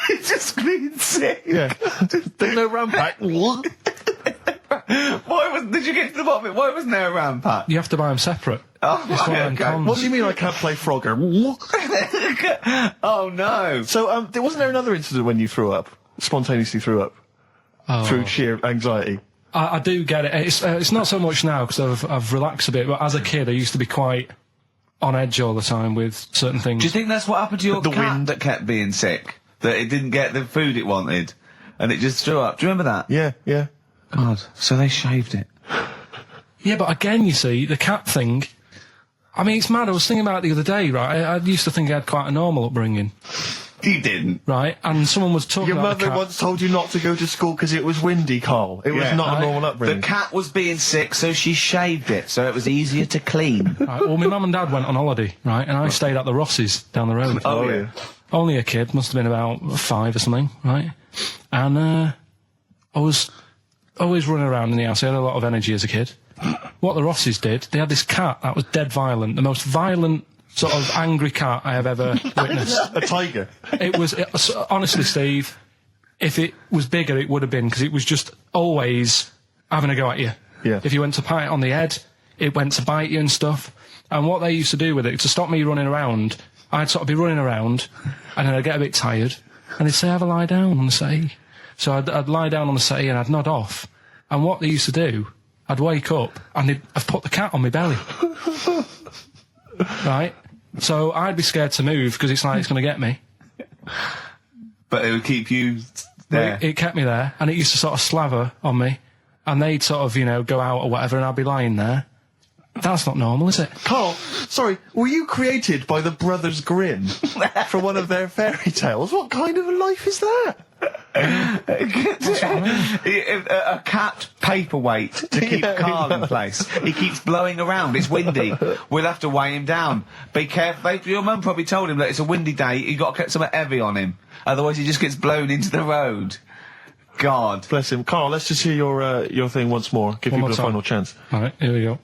He's just being sick. Yeah. There's no RAM pack. What? Did you get to the bottom of it? Why wasn't there a RAM pack? You have to buy them separate. Oh, It's one of them okay. cons. What do you mean I can't play Frogger? Oh no. So, wasn't there another incident when you threw up? Spontaneously threw up? Through sheer anxiety? I do get it. It's not so much now because I've relaxed a bit, but as a kid I used to be quite on edge all the time with certain things. Do you think that's what happened to your The cat wind. that kept being sick? That it didn't get the food it wanted? And it just threw up? Do you remember that? Yeah. God, so they shaved it. Yeah, but again, you see, the cat thing, I mean, it's mad. I was thinking about it the other day, right? I used to think I had quite a normal upbringing. You didn't. right? And someone was talking Your about the mother cat. once told you not to go to school because it was windy, Carl. It was Yeah. not a normal The upbringing. cat was being sick, so she shaved it, so it was easier to clean. Right, well, my mum and dad went on holiday, right? And I stayed at the Rosses down the road. Oh, yeah. Only a kid, must have been about 5 or something, right? And I was always running around in the house. I had a lot of energy as a kid. What the Rosses did, they had this cat that was dead violent, the most violent sort of angry cat I have ever witnessed. A tiger. It was honestly, Steve, if it was bigger, it would have been, because it was just always having a go at you. Yeah. If you went to pat it on the head, it went to bite you and stuff. And what they used to do with it, to stop me running around, I'd sort of be running around, and then I'd get a bit tired, and they'd say, have a lie down on the settee. So I'd lie down on the settee and I'd nod off. And what they used to do, I'd wake up and I'd put the cat on my belly. Right? So I'd be scared to move because it's like it's going to get me. But it would keep you there. It kept me there, and it used to sort of slaver on me, and they'd sort of, go out or whatever, and I'd be lying there. That's not normal, is it? Carl, sorry, were you created by the Brothers Grimm for one of their fairy tales? What kind of a life is that? A cat paperweight to keep Carl in place. He keeps blowing around. It's windy. We'll have to weigh him down. Be careful. Your mum probably told him that it's a windy day. You got to get something heavy on him, otherwise he just gets blown into the road. God Bless him. Carl, let's just hear your thing once more. Give One people more a time. final chance. All right, here we go.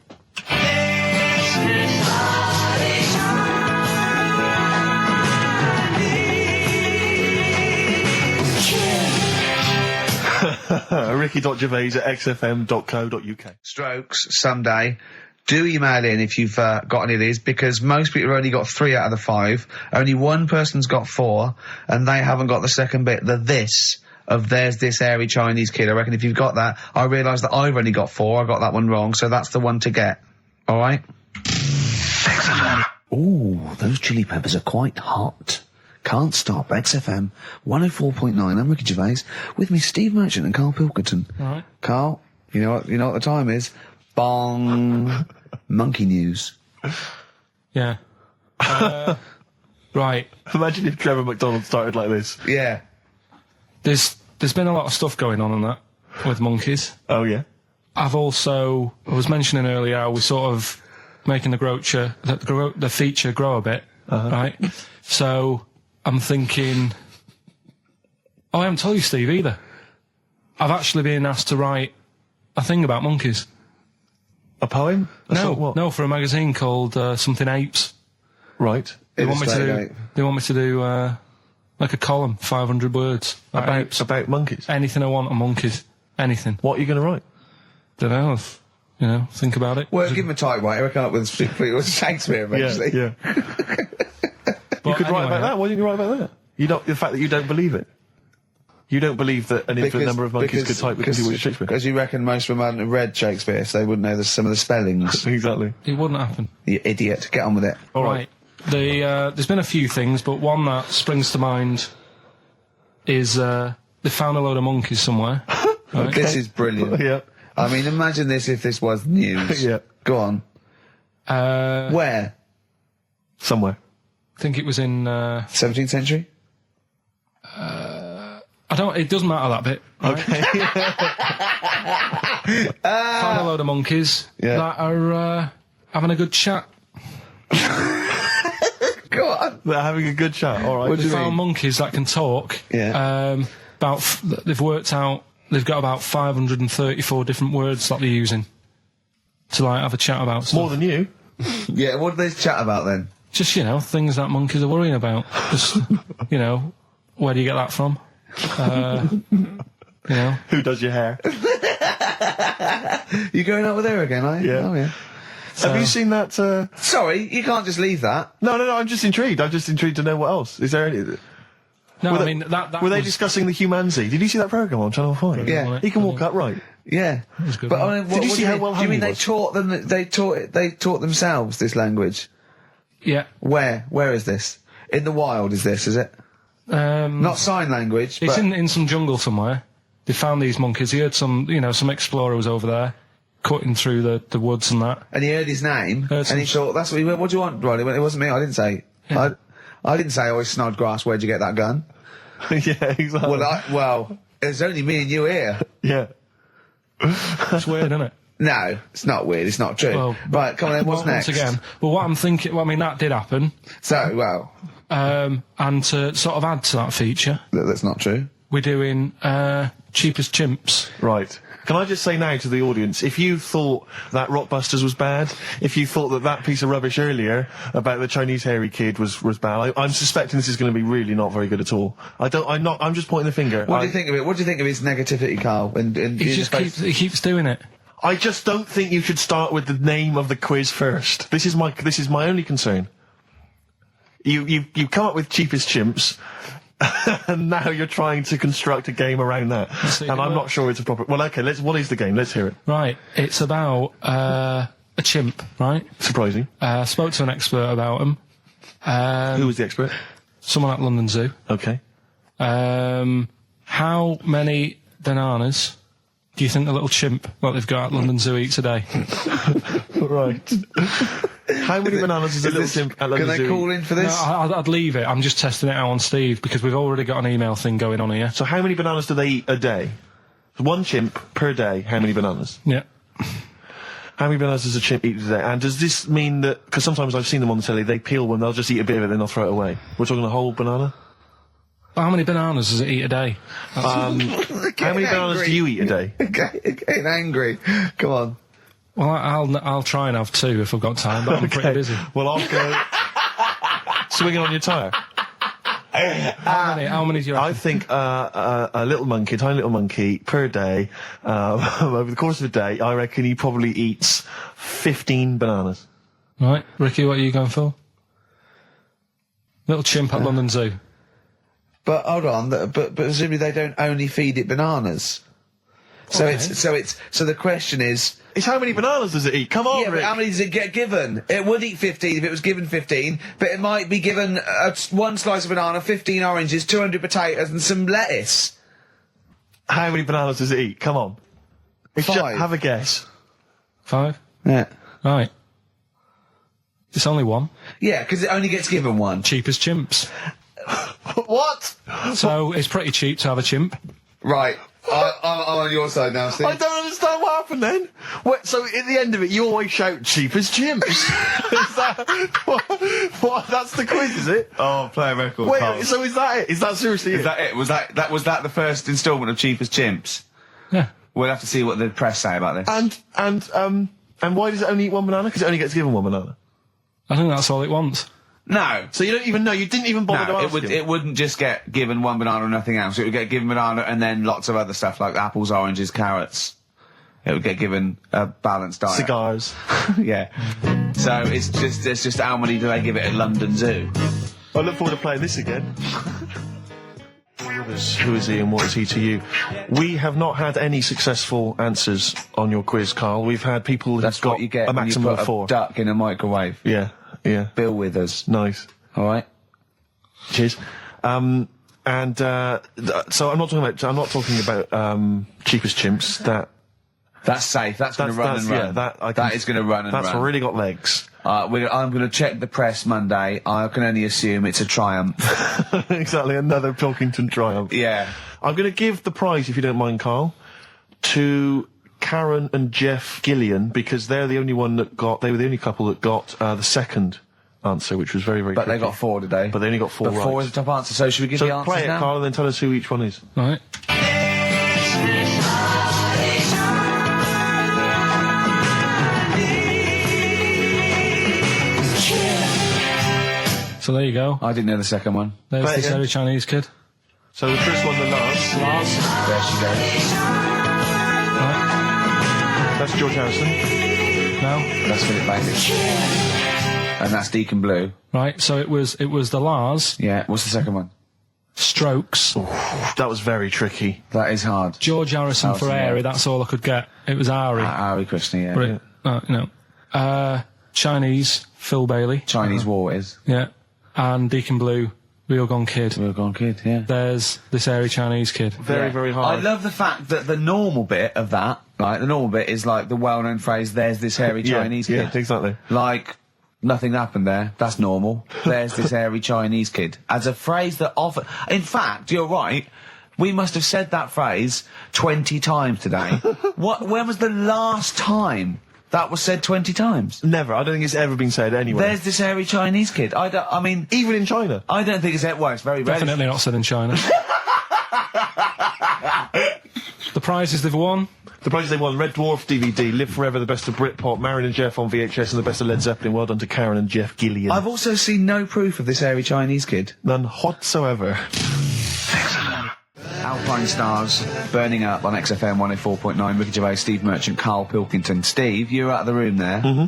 Ricky.Gervais at xfm.co.uk. strokes someday. Do email in if you've got any of these, because most people have only got 3 out of the 5. Only one person's got 4, and they haven't got the second bit, the this of there's this hairy Chinese kid. I reckon if you've got that, I realise that I've only got 4. I got that one wrong, so that's the one to get. All right? Ooh, those chili peppers are quite hot. Can't stop. XFM 104.9. I'm Ricky Gervais. With me, Steve Merchant and Karl Pilkington. All right. Carl, you know what the time is? Bong. Monkey news. Yeah. Right. Imagine if Trevor McDonald started like this. Yeah. There's been a lot of stuff going on that with monkeys. Oh, yeah? I was mentioning earlier how we're sort of making the feature grow a bit, right? So I'm thinking, I haven't told you, Steve, either. I've actually been asked to write a thing about monkeys. A poem? No, for a magazine called Something Apes. Right. They want me to do like a column, 500 words About monkeys? anything I want on monkeys, anything. What are you going to write? Don't know. Think about it. Well, give him a typewriter. I come up with Shakespeare eventually. Yeah. You could write about that. Why didn't you write about that? The fact that you don't believe it. You don't believe that an infinite number of monkeys could type with Shakespeare. Because you reckon most of them hadn't read Shakespeare, so they wouldn't know some of the spellings. Exactly. It wouldn't happen. You idiot. Get on with it. All right. There's been a few things, but one that springs to mind is they found a load of monkeys somewhere. Right? This is brilliant. Yeah. I mean, imagine this if this was news. Yeah. Go on. Where? Somewhere. I think it was in. 17th century? It doesn't matter that bit. Right? Okay. Found a load of monkeys that are having a good chat. Go on. They're having a good chat. All right. What do They you found mean? monkeys that can talk. Yeah. They've worked out. They've got about 534 different words that they're using to have a chat about stuff. More than you. Yeah, what do they chat about then? Just, things that monkeys are worrying about. Just, where do you get that from? Who does your hair? You going out with her again, are you? Yeah. Oh, yeah. Have you seen that? Sorry, you can't just leave that. No. I'm just intrigued. I'm just intrigued to know what else. Is there any? No, Were I they- mean that. Were they was- discussing the humanity? Did you see that program on Channel 5? Yeah. He can walk upright. Yeah. was good, But man. I mean, Did you what see do how well do you hung mean he they was? taught them? They taught themselves this language? Yeah. Where is this? In the wild? Is this? Is it? Not sign language. It's but in some jungle somewhere. They found these monkeys. He heard some explorer was over there, cutting through the woods and that. and he heard his name, Heard and he some- thought, "That's what he went. What do you want, Ronnie?" He went, "It wasn't me. I didn't say." Yeah. I didn't say, "Oh, Snodgrass, where'd you get that gun?" Yeah, exactly. Well, it's only me and you here. Yeah. It's weird, isn't it? No, it's not weird. It's not true. Well, right, come on then. What's Once next? again, well, what I'm thinking, well, I mean, that did happen. So, well, And to sort of add to that feature, that's not true. we're doing cheapest chimps. Right. Can I just say now to the audience, if you thought that Rockbusters was bad, if you thought that piece of rubbish earlier about the Chinese hairy kid was bad, I'm suspecting this is going to be really not very good at all. I'm just pointing the finger. What do you think of it? What do you think of his negativity, Carl? He keeps doing it. I just don't think you should start with the name of the quiz first. This is my only concern. You come up with cheapest chimps, and now you're trying to construct a game around that. And I'm not sure it's a proper... Well, okay, what is the game? Let's hear it. Right, it's about a chimp, right? Surprising. Spoke to an expert about him. Who was the expert? Someone at London Zoo. Okay. How many bananas do you think the little chimp that they've got at London Zoo eats a day? Right. How many bananas is a little chimp at London Can Zoo? they call in for this? No, I'd leave it. I'm just testing it out on Steve because we've already got an email thing going on here. So how many bananas do they eat a day? One chimp per day, how many bananas? Yeah. How many bananas does a chimp eat a day? And does this mean that... Because sometimes I've seen them on the telly, they peel one, they'll just eat a bit of it, then they'll throw it away. We're talking a whole banana? How many bananas does it eat a day? How many bananas do you eat a day? Getting angry. Come on. Well, I'll try and have 2 if I've got time, but I'm pretty busy. Well, I'll go swinging on your tyre. How many do you reckon? I think a little monkey, tiny little monkey, per day, over the course of a day, I reckon he probably eats 15 bananas. Right, Ricky, what are you going for? Little chimp at London Zoo. But hold on, but presumably they don't only feed it bananas. So Okay. so the question is... It's how many bananas does it eat? Come on, Yeah, but Rick. how many does it get given? It would eat 15 if it was given 15, but it might be given one slice of banana, 15 oranges, 200 potatoes and some lettuce. How many bananas does it eat? Come on. Have a guess. 5? Yeah. Right. It's only 1. Yeah, because it only gets given one. Cheapest chimps. What? So it's pretty cheap to have a chimp. Right. I'm on your side now, Steve. I don't understand what happened then. So at the end of it, you always shout cheap as chimps. Is that what? That's the quiz, is it? Oh, play a record. Carl. Wait, so is that it? Is that seriously Is it? that it? Was that the first instalment of Cheapest Chimps? Yeah. We'll have to see what the press say about this. And why does it only eat one banana? Because it only gets given one banana. I think that's all it wants. No. So you don't even know. You didn't even bother to No, ask him. it wouldn't just get given one banana and nothing else. It would get given banana and then lots of other stuff like apples, oranges, carrots. It would get given a balanced diet. Cigars. Yeah. So it's just how many do they give it at London Zoo? I look forward to playing this again. Who is he and what is he to you? We have not had any successful answers on your quiz, Carl. We've had people who've That's got what you get a when you maximum put of 4. a duck in a microwave. Yeah, yeah. Bill Withers. Nice. All right. Cheers. So I'm not talking about cheapest chimps. That's safe. That's going to run and run. Yeah, that is going to run and run. That's really got legs. I'm going to check the press Monday. I can only assume it's a triumph. Exactly, another Pilkington triumph. Yeah. I'm going to give the prize, if you don't mind, Carl, to Karen and Jeff Gillian, because they were the only couple that got the second answer, which was very, very But tricky. they got 4 today. But they only got 4 But right. 4 is the top answer, so should we give the So answers play it, now? Carl, and then tell us who each one is. Right. So there you go. I didn't know the second one. There's Play it this again. very Chinese kid. So the first one, the Lars. There she goes. Right. That's George Harrison. No. That's Philip Bailey. And that's Deacon Blue. Right. So it was the Lars, Yeah. What's the second one? Strokes, That was very tricky. That is hard. George Harrison Harrison, for Airy. yeah. That's all I could get. It was Ari. Ari Krishna, yeah. But Chinese, Phil Bailey. Chinese War is. Yeah. And Deacon Blue, Real Gone Kid. Real Gone Kid, yeah. There's this airy Chinese kid. Very, very I hard. love the fact that the normal bit of that, like, the normal bit is like the well-known phrase, there's this hairy Chinese yeah, kid. exactly. Like, Nothing happened there. That's normal. There's this hairy Chinese kid. As a phrase that often... In fact, you're right. We must have said that phrase 20 times today. When was the last time that was said 20 times? Never. I don't think it's ever been said anywhere. There's this hairy Chinese kid. I mean... Even in China. I don't think it's... Well, it's very rare. Definitely not said in China. The prizes they've won. The prizes they won: Red Dwarf DVD, Live Forever, the best of Britpop, Marin and Jeff on VHS, and the best of Led Zeppelin. Well done to Karen and Jeff Gillian. I've also seen no proof of this hairy Chinese kid. None whatsoever. Alpine Stars, Burning Up on XFM 104.9, Ricky Gervais, Steve Merchant, Karl Pilkington. Steve, you were out of the room there. Mm-hmm.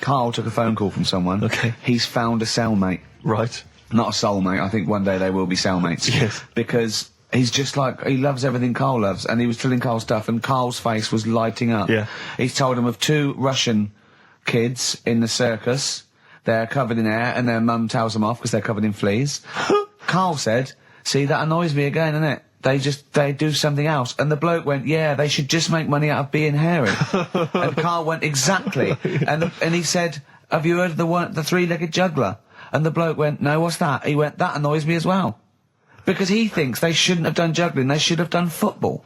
Carl took a phone call from someone. Okay. He's found a cellmate. Right. Not a soulmate. I think one day they will be cellmates. Yes. Because he's just like, he loves everything Carl loves, and he was telling Carl stuff, and Carl's face was lighting up. Yeah. He's told him of 2 Russian kids in the circus. They're covered in hair, and their mum tells them off because they're covered in fleas. Carl said, see, that annoys me again, innit? They do something else. And the bloke went, yeah, they should just make money out of being hairy. And Carl went, exactly. And he said, have you heard of the 3-legged juggler? And the bloke went, no, what's that? He went, that annoys me as well. Because he thinks they shouldn't have done juggling, they should have done football.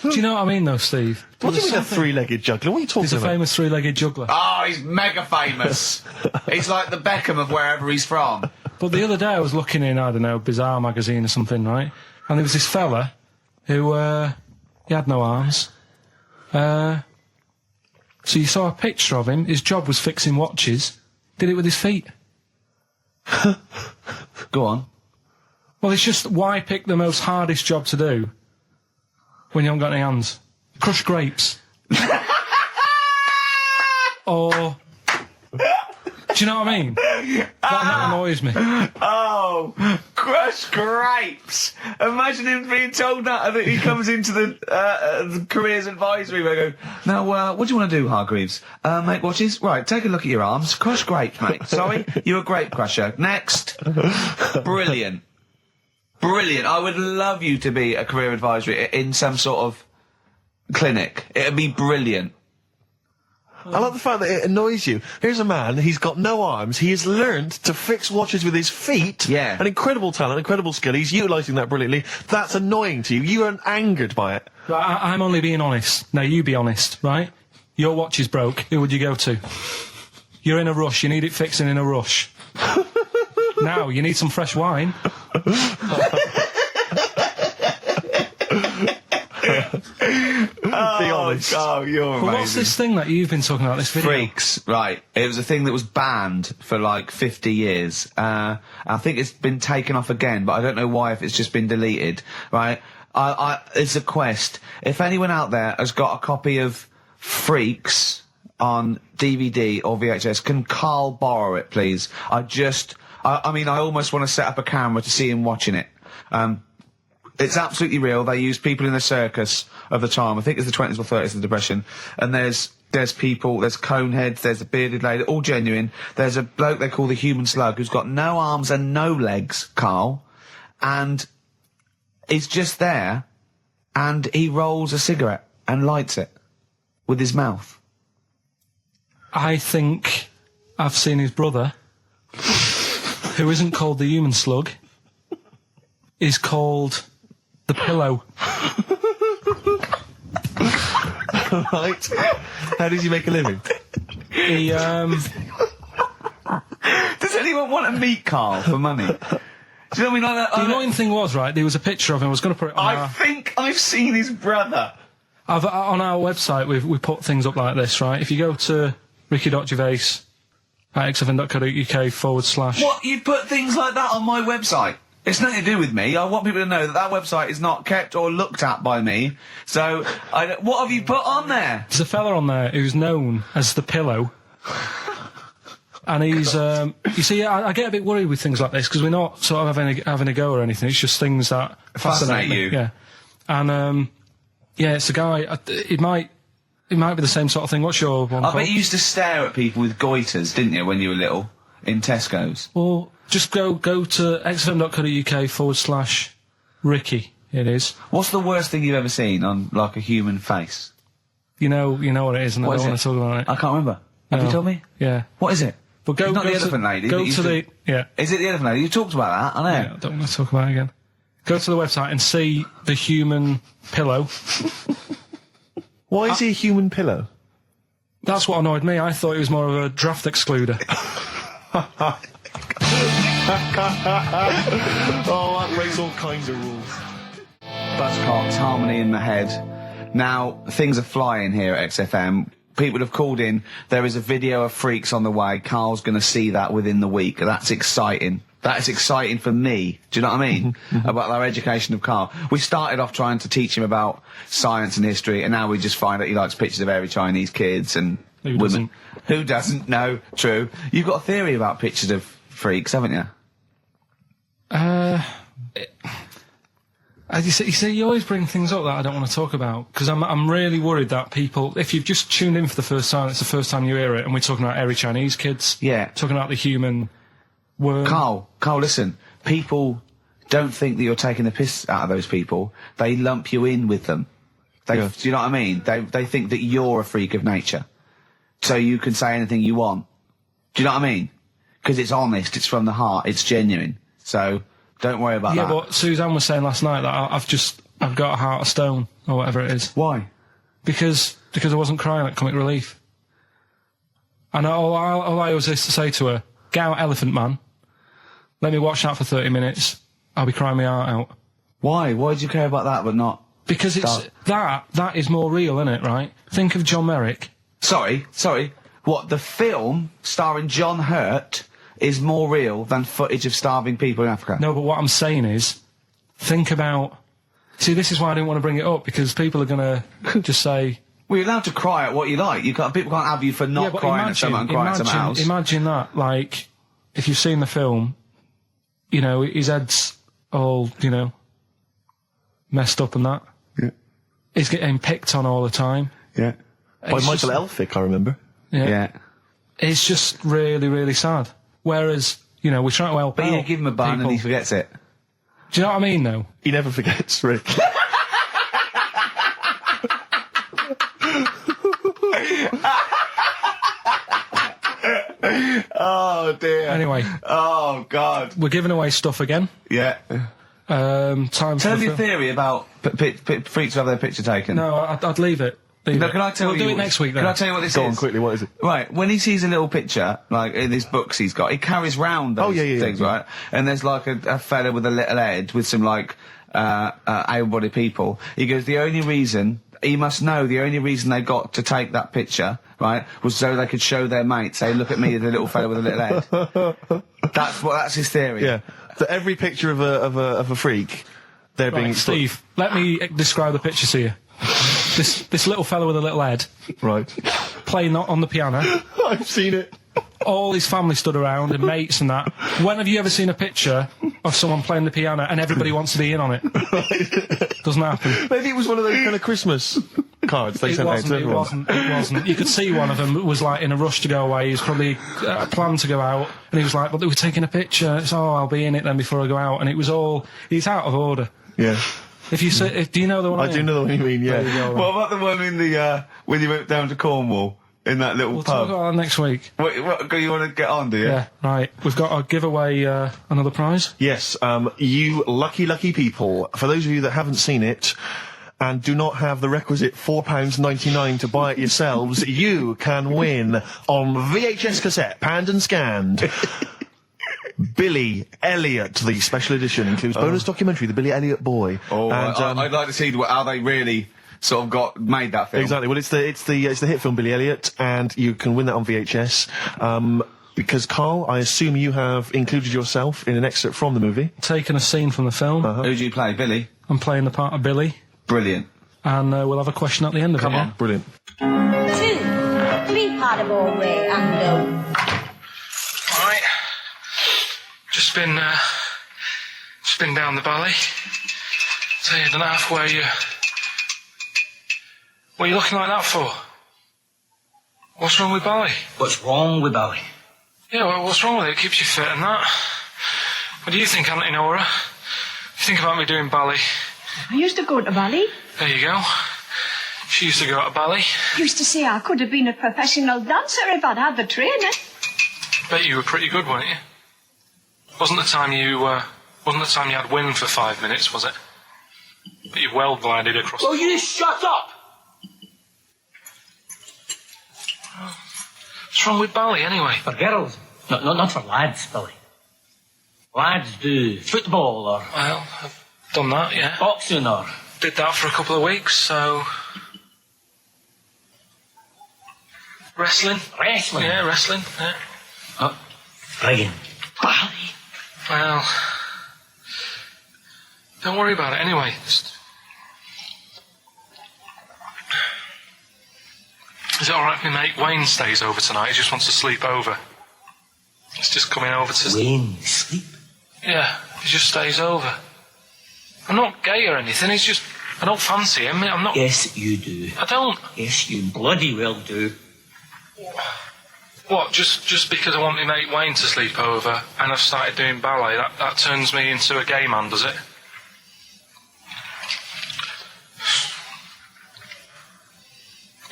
Do you know what I mean, though, Steve? What do you mean a 3-legged juggler? What are you talking He's a about? famous 3-legged juggler. Oh, he's mega famous. He's like the Beckham of wherever he's from. But the other day I was looking in, I don't know, Bizarre magazine or something, right? And there was this fella who, he had no arms. So you saw a picture of him. His job was fixing watches. Did it with his feet. Go on. Well, it's just, why pick the most hardest job to do when you haven't got any hands? Crush grapes. Or... Do you know what I mean? That annoys me. Oh, crush grapes. Imagine him being told that, and that he comes into the careers advisory where I go, now, what do you want to do, Hargreaves? Make watches? Right, take a look at your arms. Crush grapes, mate. Sorry, you're a grape crusher. Next. Brilliant. Brilliant. I would love you to be a career advisory in some sort of clinic. It'd be brilliant. I like the fact that it annoys you. Here's a man, he's got no arms, he has learned to fix watches with his feet. Yeah. An incredible talent, incredible skill, he's utilising that brilliantly. That's annoying to you. You are angered by it. I'm only being honest. Now, you be honest, right? Your watch is broke. Who would you go to? You're in a rush. You need it fixing in a rush. Now, you need some fresh wine. Be honest. Oh, you're amazing. But what's this thing that you've been talking about, this video? Freaks, right. It was a thing that was banned for like 50 years. I think it's been taken off again, but I don't know why, if it's just been deleted, right? It's a quest. If anyone out there has got a copy of Freaks on DVD or VHS, can Carl borrow it, please? I mean, I almost want to set up a camera to see him watching it. It's absolutely real. They use people in the circus of the time. I think it's the 20s or 30s of the Depression. And there's people, there's coneheads, there's a bearded lady, all genuine. There's a bloke they call the Human Slug who's got no arms and no legs, Carl. And he's just there, and he rolls a cigarette and lights it with his mouth. I think I've seen his brother, who isn't called the Human Slug, is called the Pillow. Right. How does he make a living? He, Does anyone want to meet Carl for money? Do you know what I mean? Like that, the annoying thing was, right, there was a picture of him. I was going to put it on I think I've seen his brother. on our website, we put things up like this, right? If you go to ricky.gervais at xfn.co.uk / What? You put things like that on my website? It's nothing to do with me. I want people to know that that website is not kept or looked at by me. So, what have you put on there? There's a fella on there who's known as the Pillow. And he's, you see, I get a bit worried with things like this because we're not sort of having a go or anything. It's just things that fascinate me. you. Yeah. And, yeah, it's a guy, it might be the same sort of thing. What's your one I called? bet you used to stare at people with goiters, didn't you, when you were little? In Tesco's. Well, just go to xfm.co.uk / Ricky, it is. What's the worst thing you've ever seen on, like, a human face? You know what it is, and What I is don't it? want to talk about it. I can't remember. Have you No. told me? Yeah. What is it? But go, It's not go the to, elephant lady. Go that you to the said- yeah. Is it the elephant lady? You talked about that, I know. Yeah, I don't want to talk about it again. Go to the website and see the human pillow. Why is he a human pillow? That's what annoyed me. I thought it was more of a draft excluder. Oh, that breaks all kinds of rules. Buzzcocks, harmony in the head. Now, things are flying here at XFM. People have called in. There is a video of freaks on the way. Carl's going to see that within the week. That's exciting. That is exciting for me. Do you know what I mean? About our education of Carl. We started off trying to teach him about science and history, and now we just find that he likes pictures of hairy Chinese kids and Who women. doesn't? Who doesn't? No, true. You've got a theory about pictures of freaks, haven't you? As you see, you always bring things up that I don't want to talk about, because I'm really worried that people, if you've just tuned in for the first time, it's the first time you hear it, and we're talking about hairy Chinese kids. Yeah. Talking about the human worm. Carl, listen. People don't think that you're taking the piss out of those people. They lump you in with them. Do you know what I mean? They think that you're a freak of nature. So you can say anything you want. Do you know what I mean? Because it's honest, it's from the heart, it's genuine. So don't worry about that. Yeah, but Suzanne was saying last night that I've got a heart of stone, or whatever it is. Why? Because I wasn't crying at Comic Relief. And all I always used to say to her, get out Elephant Man, let me watch that for 30 minutes, I'll be crying my heart out. Why? Why do you care about that but not... Because it's that is more real, isn't it, right? Think of John Merrick. Sorry. What, the film starring John Hurt is more real than footage of starving people in Africa? No, but what I'm saying is, think about... See, this is why I didn't want to bring it up, because people are going to just say... Well, you're allowed to cry at what you like. People can't have you for not crying at someone and crying at someone else. Imagine that, like, if you've seen the film, you know, his head's all, you know, messed up and that. Yeah. He's getting picked on all the time. Yeah. By Michael Elphick, I remember. Yeah. It's just really, really sad. Whereas, you know, we're trying to help But out you give him a bun people. and he forgets it. Do you know what I mean, though? He never forgets, Rick. Oh, dear. Anyway. Oh, God. We're giving away stuff again. Yeah. Time Tell for me the your theory about freaks who have their picture taken. No, I'd leave it. No, can I tell we'll you? do it next week, then. Can I tell you what this is? Go on, quickly, what is it? Right, when he sees a little picture, like in his books he's got, he carries round those things, right? And there's like a fella with a little head with some like able-bodied people. He goes, the only reason they got to take that picture, right, was so they could show their mates, say, look at me, the little fella with a little head. That's his theory. Yeah. So every picture of a freak, they're being... Right, Steve, let me describe the picture to you. This little fella with a little head. Right. Playing on the piano. I've seen it. All his family stood around and mates and that. When have you ever seen a picture of someone playing the piano and everybody wants to be in on it? Doesn't happen. Maybe it was one of those kind of Christmas cards they sent out to everyone. It wasn't. You could see one of them was like in a rush to go away. He was probably planned to go out, and he was like, "But they were taking a picture. So I'll be in it then before I go out." And it was all. He's out of order. Yeah. If you say, do you know the one? I do know the one you mean. Yeah. What about the one in the when you went down to Cornwall in that little We'll talk pub? about that next week. What you want to get on, do you? Yeah, right. We've got to give away another prize. Yes, you lucky people. For those of you that haven't seen it and do not have the requisite £4.99 to buy it yourselves, you can win on VHS cassette, panned and scanned. Billy Elliot, the special edition, includes bonus documentary, The Billy Elliot Boy. Oh, and, I'd like to see how they really sort of made that film. Exactly. Well, it's the hit film Billy Elliot, and you can win that on VHS. Because Carl, I assume you have included yourself in an excerpt from the movie. Taking a scene from the film. Who do you play, Billy? I'm playing the part of Billy. Brilliant. And we'll have a question at the end of it. Come on. Yeah? Brilliant. 2, 3 part of all way and Right. Just been down the valley. So I don't know where you... What are you looking like that for? What's wrong with Bally? What's wrong with Bally? Yeah, well, what's wrong with it? It keeps you fit and that. What do you think, Auntie Nora? You think about me doing Bally? I used to go to ballet. There you go. She used to go to Bally. Used to say I could have been a professional dancer if I'd had the training. Bet you were pretty good, weren't you? Wasn't the time you had wind for 5 minutes, was it? But you well glided across. Will you shut up? What's wrong with Bally, anyway? For girls, not for lads, Billy. Lads do football or Well, I've done that, yeah. boxing or... Did that for a couple of weeks, so... Wrestling? Wrestling? Yeah, wrestling, yeah. Oh, friggin' Bally. Well... Don't worry about it, anyway. Is it alright if my mate Wayne stays over tonight? He just wants to sleep over. He's just coming over to... Wayne, sleep? Yeah, he just stays over. I'm not gay or anything, he's just... I don't fancy him, I'm not... Yes, you do. I don't. Yes, you bloody well do. What, just because I want my mate Wayne to sleep over and I've started doing ballet, that turns me into a gay man, does it?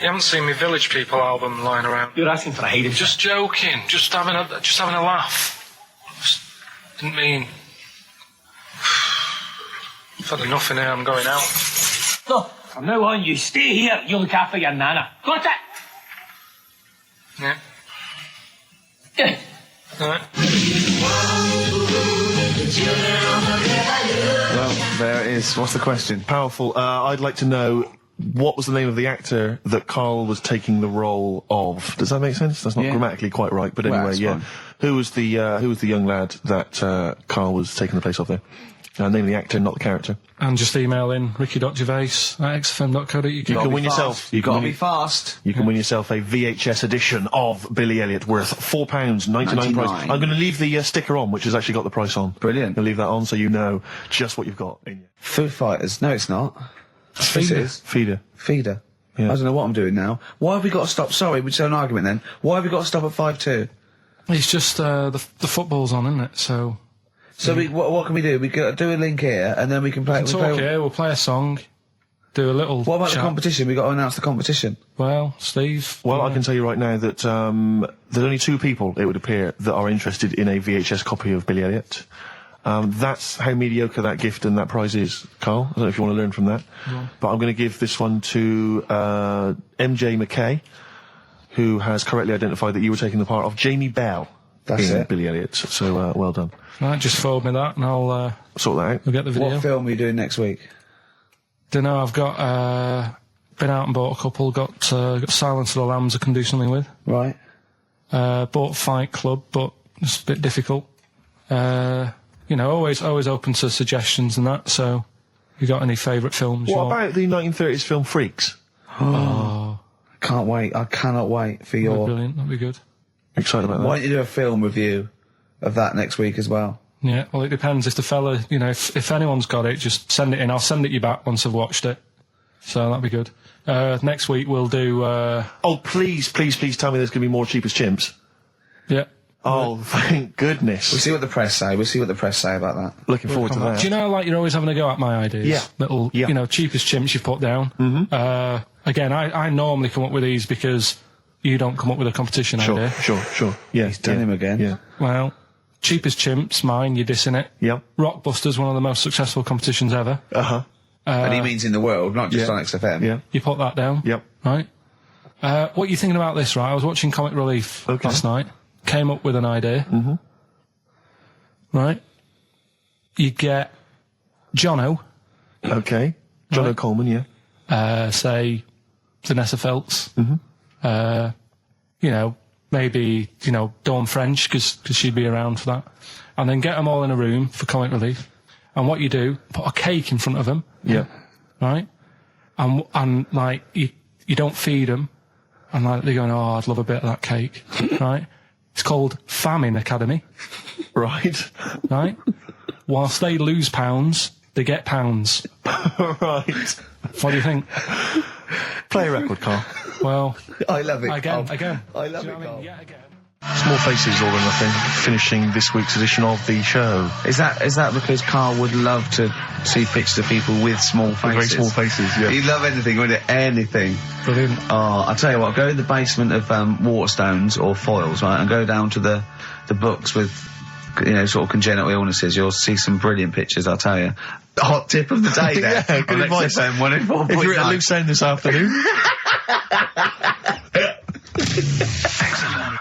You haven't seen my Village People album lying around? You're asking for a hiding. Just joking, just having a laugh. Just didn't mean... I've had enough in here, I'm going out. No, from now on, you stay here. You look after your nana. Got it? Yeah. Yeah. Alright. Well, there it is. What's the question? Powerful. I'd like to know what was the name of the actor that Karl was taking the role of. Does that make sense? That's not Yeah. grammatically quite right, but Well, anyway, that's yeah. fine. Who was the young lad that Karl was taking the place of there? Name of the actor, not the character. And just email in ricky.gervais@xfm.co.uk. You can win yourself. You gotta be fast. You can win yourself a VHS edition of Billy Elliot worth £4.99 price. I'm going to leave the sticker on, which has actually got the price on. Brilliant. I'll leave that on so you know just what you've got in you. Foo Fighters. No, it's not. Yes, it is. Feeder. Feeder. Yeah. I don't know what I'm doing now. Why have we got to stop? Sorry, we just had an argument then. Why have we got to stop at 5-2? It's just the football's on, isn't it? So What can we do? We could do a link here, and then we can play. we'll play a song, do a little. What about chat. the competition? We got to announce the competition. Well, Steve. Well, I can tell you right now that there's only 2 people, it would appear, that are interested in a VHS copy of Billy Elliot. That's how mediocre that gift and that prize is, Karl. I don't know if you want to learn from that. Yeah. But I'm going to give this one to MJ McKay, who has correctly identified that you were taking the part of Jamie Bell That's in it. Billy Elliot. So, well done. Right, just forward me that, and I'll Sort that out. we'll get the video. What film are you doing next week? Don't know. I've got been out and bought a couple. Got Silence of the Lambs I can do something with. Right. Bought Fight Club, but it's a bit difficult. Always open to suggestions and that. So, you got any favourite films? What about the 1930s film Freaks? Can't wait. I cannot wait for That'd be your. brilliant. That'd be good. Excited about that. Why don't you do a film review of that next week as well? Yeah. Well, it depends. If the fella, if anyone's got it, just send it in. I'll send it you back once I've watched it. So that'd be good. Next week we'll do. Oh, please tell me there's going to be more Cheapest Chimps. Yeah. Oh, thank goodness. We'll see what the press say. We'll see what the press say about that. Looking forward to that. Do you know, like, you're always having a go at my ideas? Yeah. Little, Yeah. cheapest chimps you put down. Mm-hmm. Again, I normally come up with these because you don't come up with a competition idea. Sure. Yeah. He's done him again. Yeah. Well, cheapest chimps, mine, you're dissing it. Yeah. Rockbusters, one of the most successful competitions ever. Uh-huh. And he means in the world, not just on XFM. Yeah. You put that down. Yep. Right. What are you thinking about this, right? I was watching Comic Relief last night. Came up with an idea. Mm-hmm. Right. You get Jono. Okay. John Right. O'Coleman, yeah. Say Vanessa Feltz. Mm-hmm. Maybe, Dawn French, because she'd be around for that. And then get them all in a room for Comic Relief. And what you do, put a cake in front of them. Yeah. Right? And like, you don't feed them. And like, they're going, oh, I'd love a bit of that cake. Right? It's called Famine Academy. Right. Right? Whilst they lose pounds, they get pounds. Right. What do you think? Play a record, Karl. Well, I love it. again. I love Do you it, know what I Carl. mean? Yeah, again. Small Faces, All or Nothing, finishing this week's edition of the show. Is that because Karl would love to see pictures of people with small faces? Very small faces, yeah. He'd love anything, wouldn't it? Anything. Brilliant. Oh, I'll tell you what, go in the basement of Waterstones or Foils, right, and go down to the the books with, sort of congenital illnesses, you'll see some brilliant pictures, I'll tell you. The hot tip of the day there. Yeah, good advice. If you're at Luke Sound this afternoon. XFM.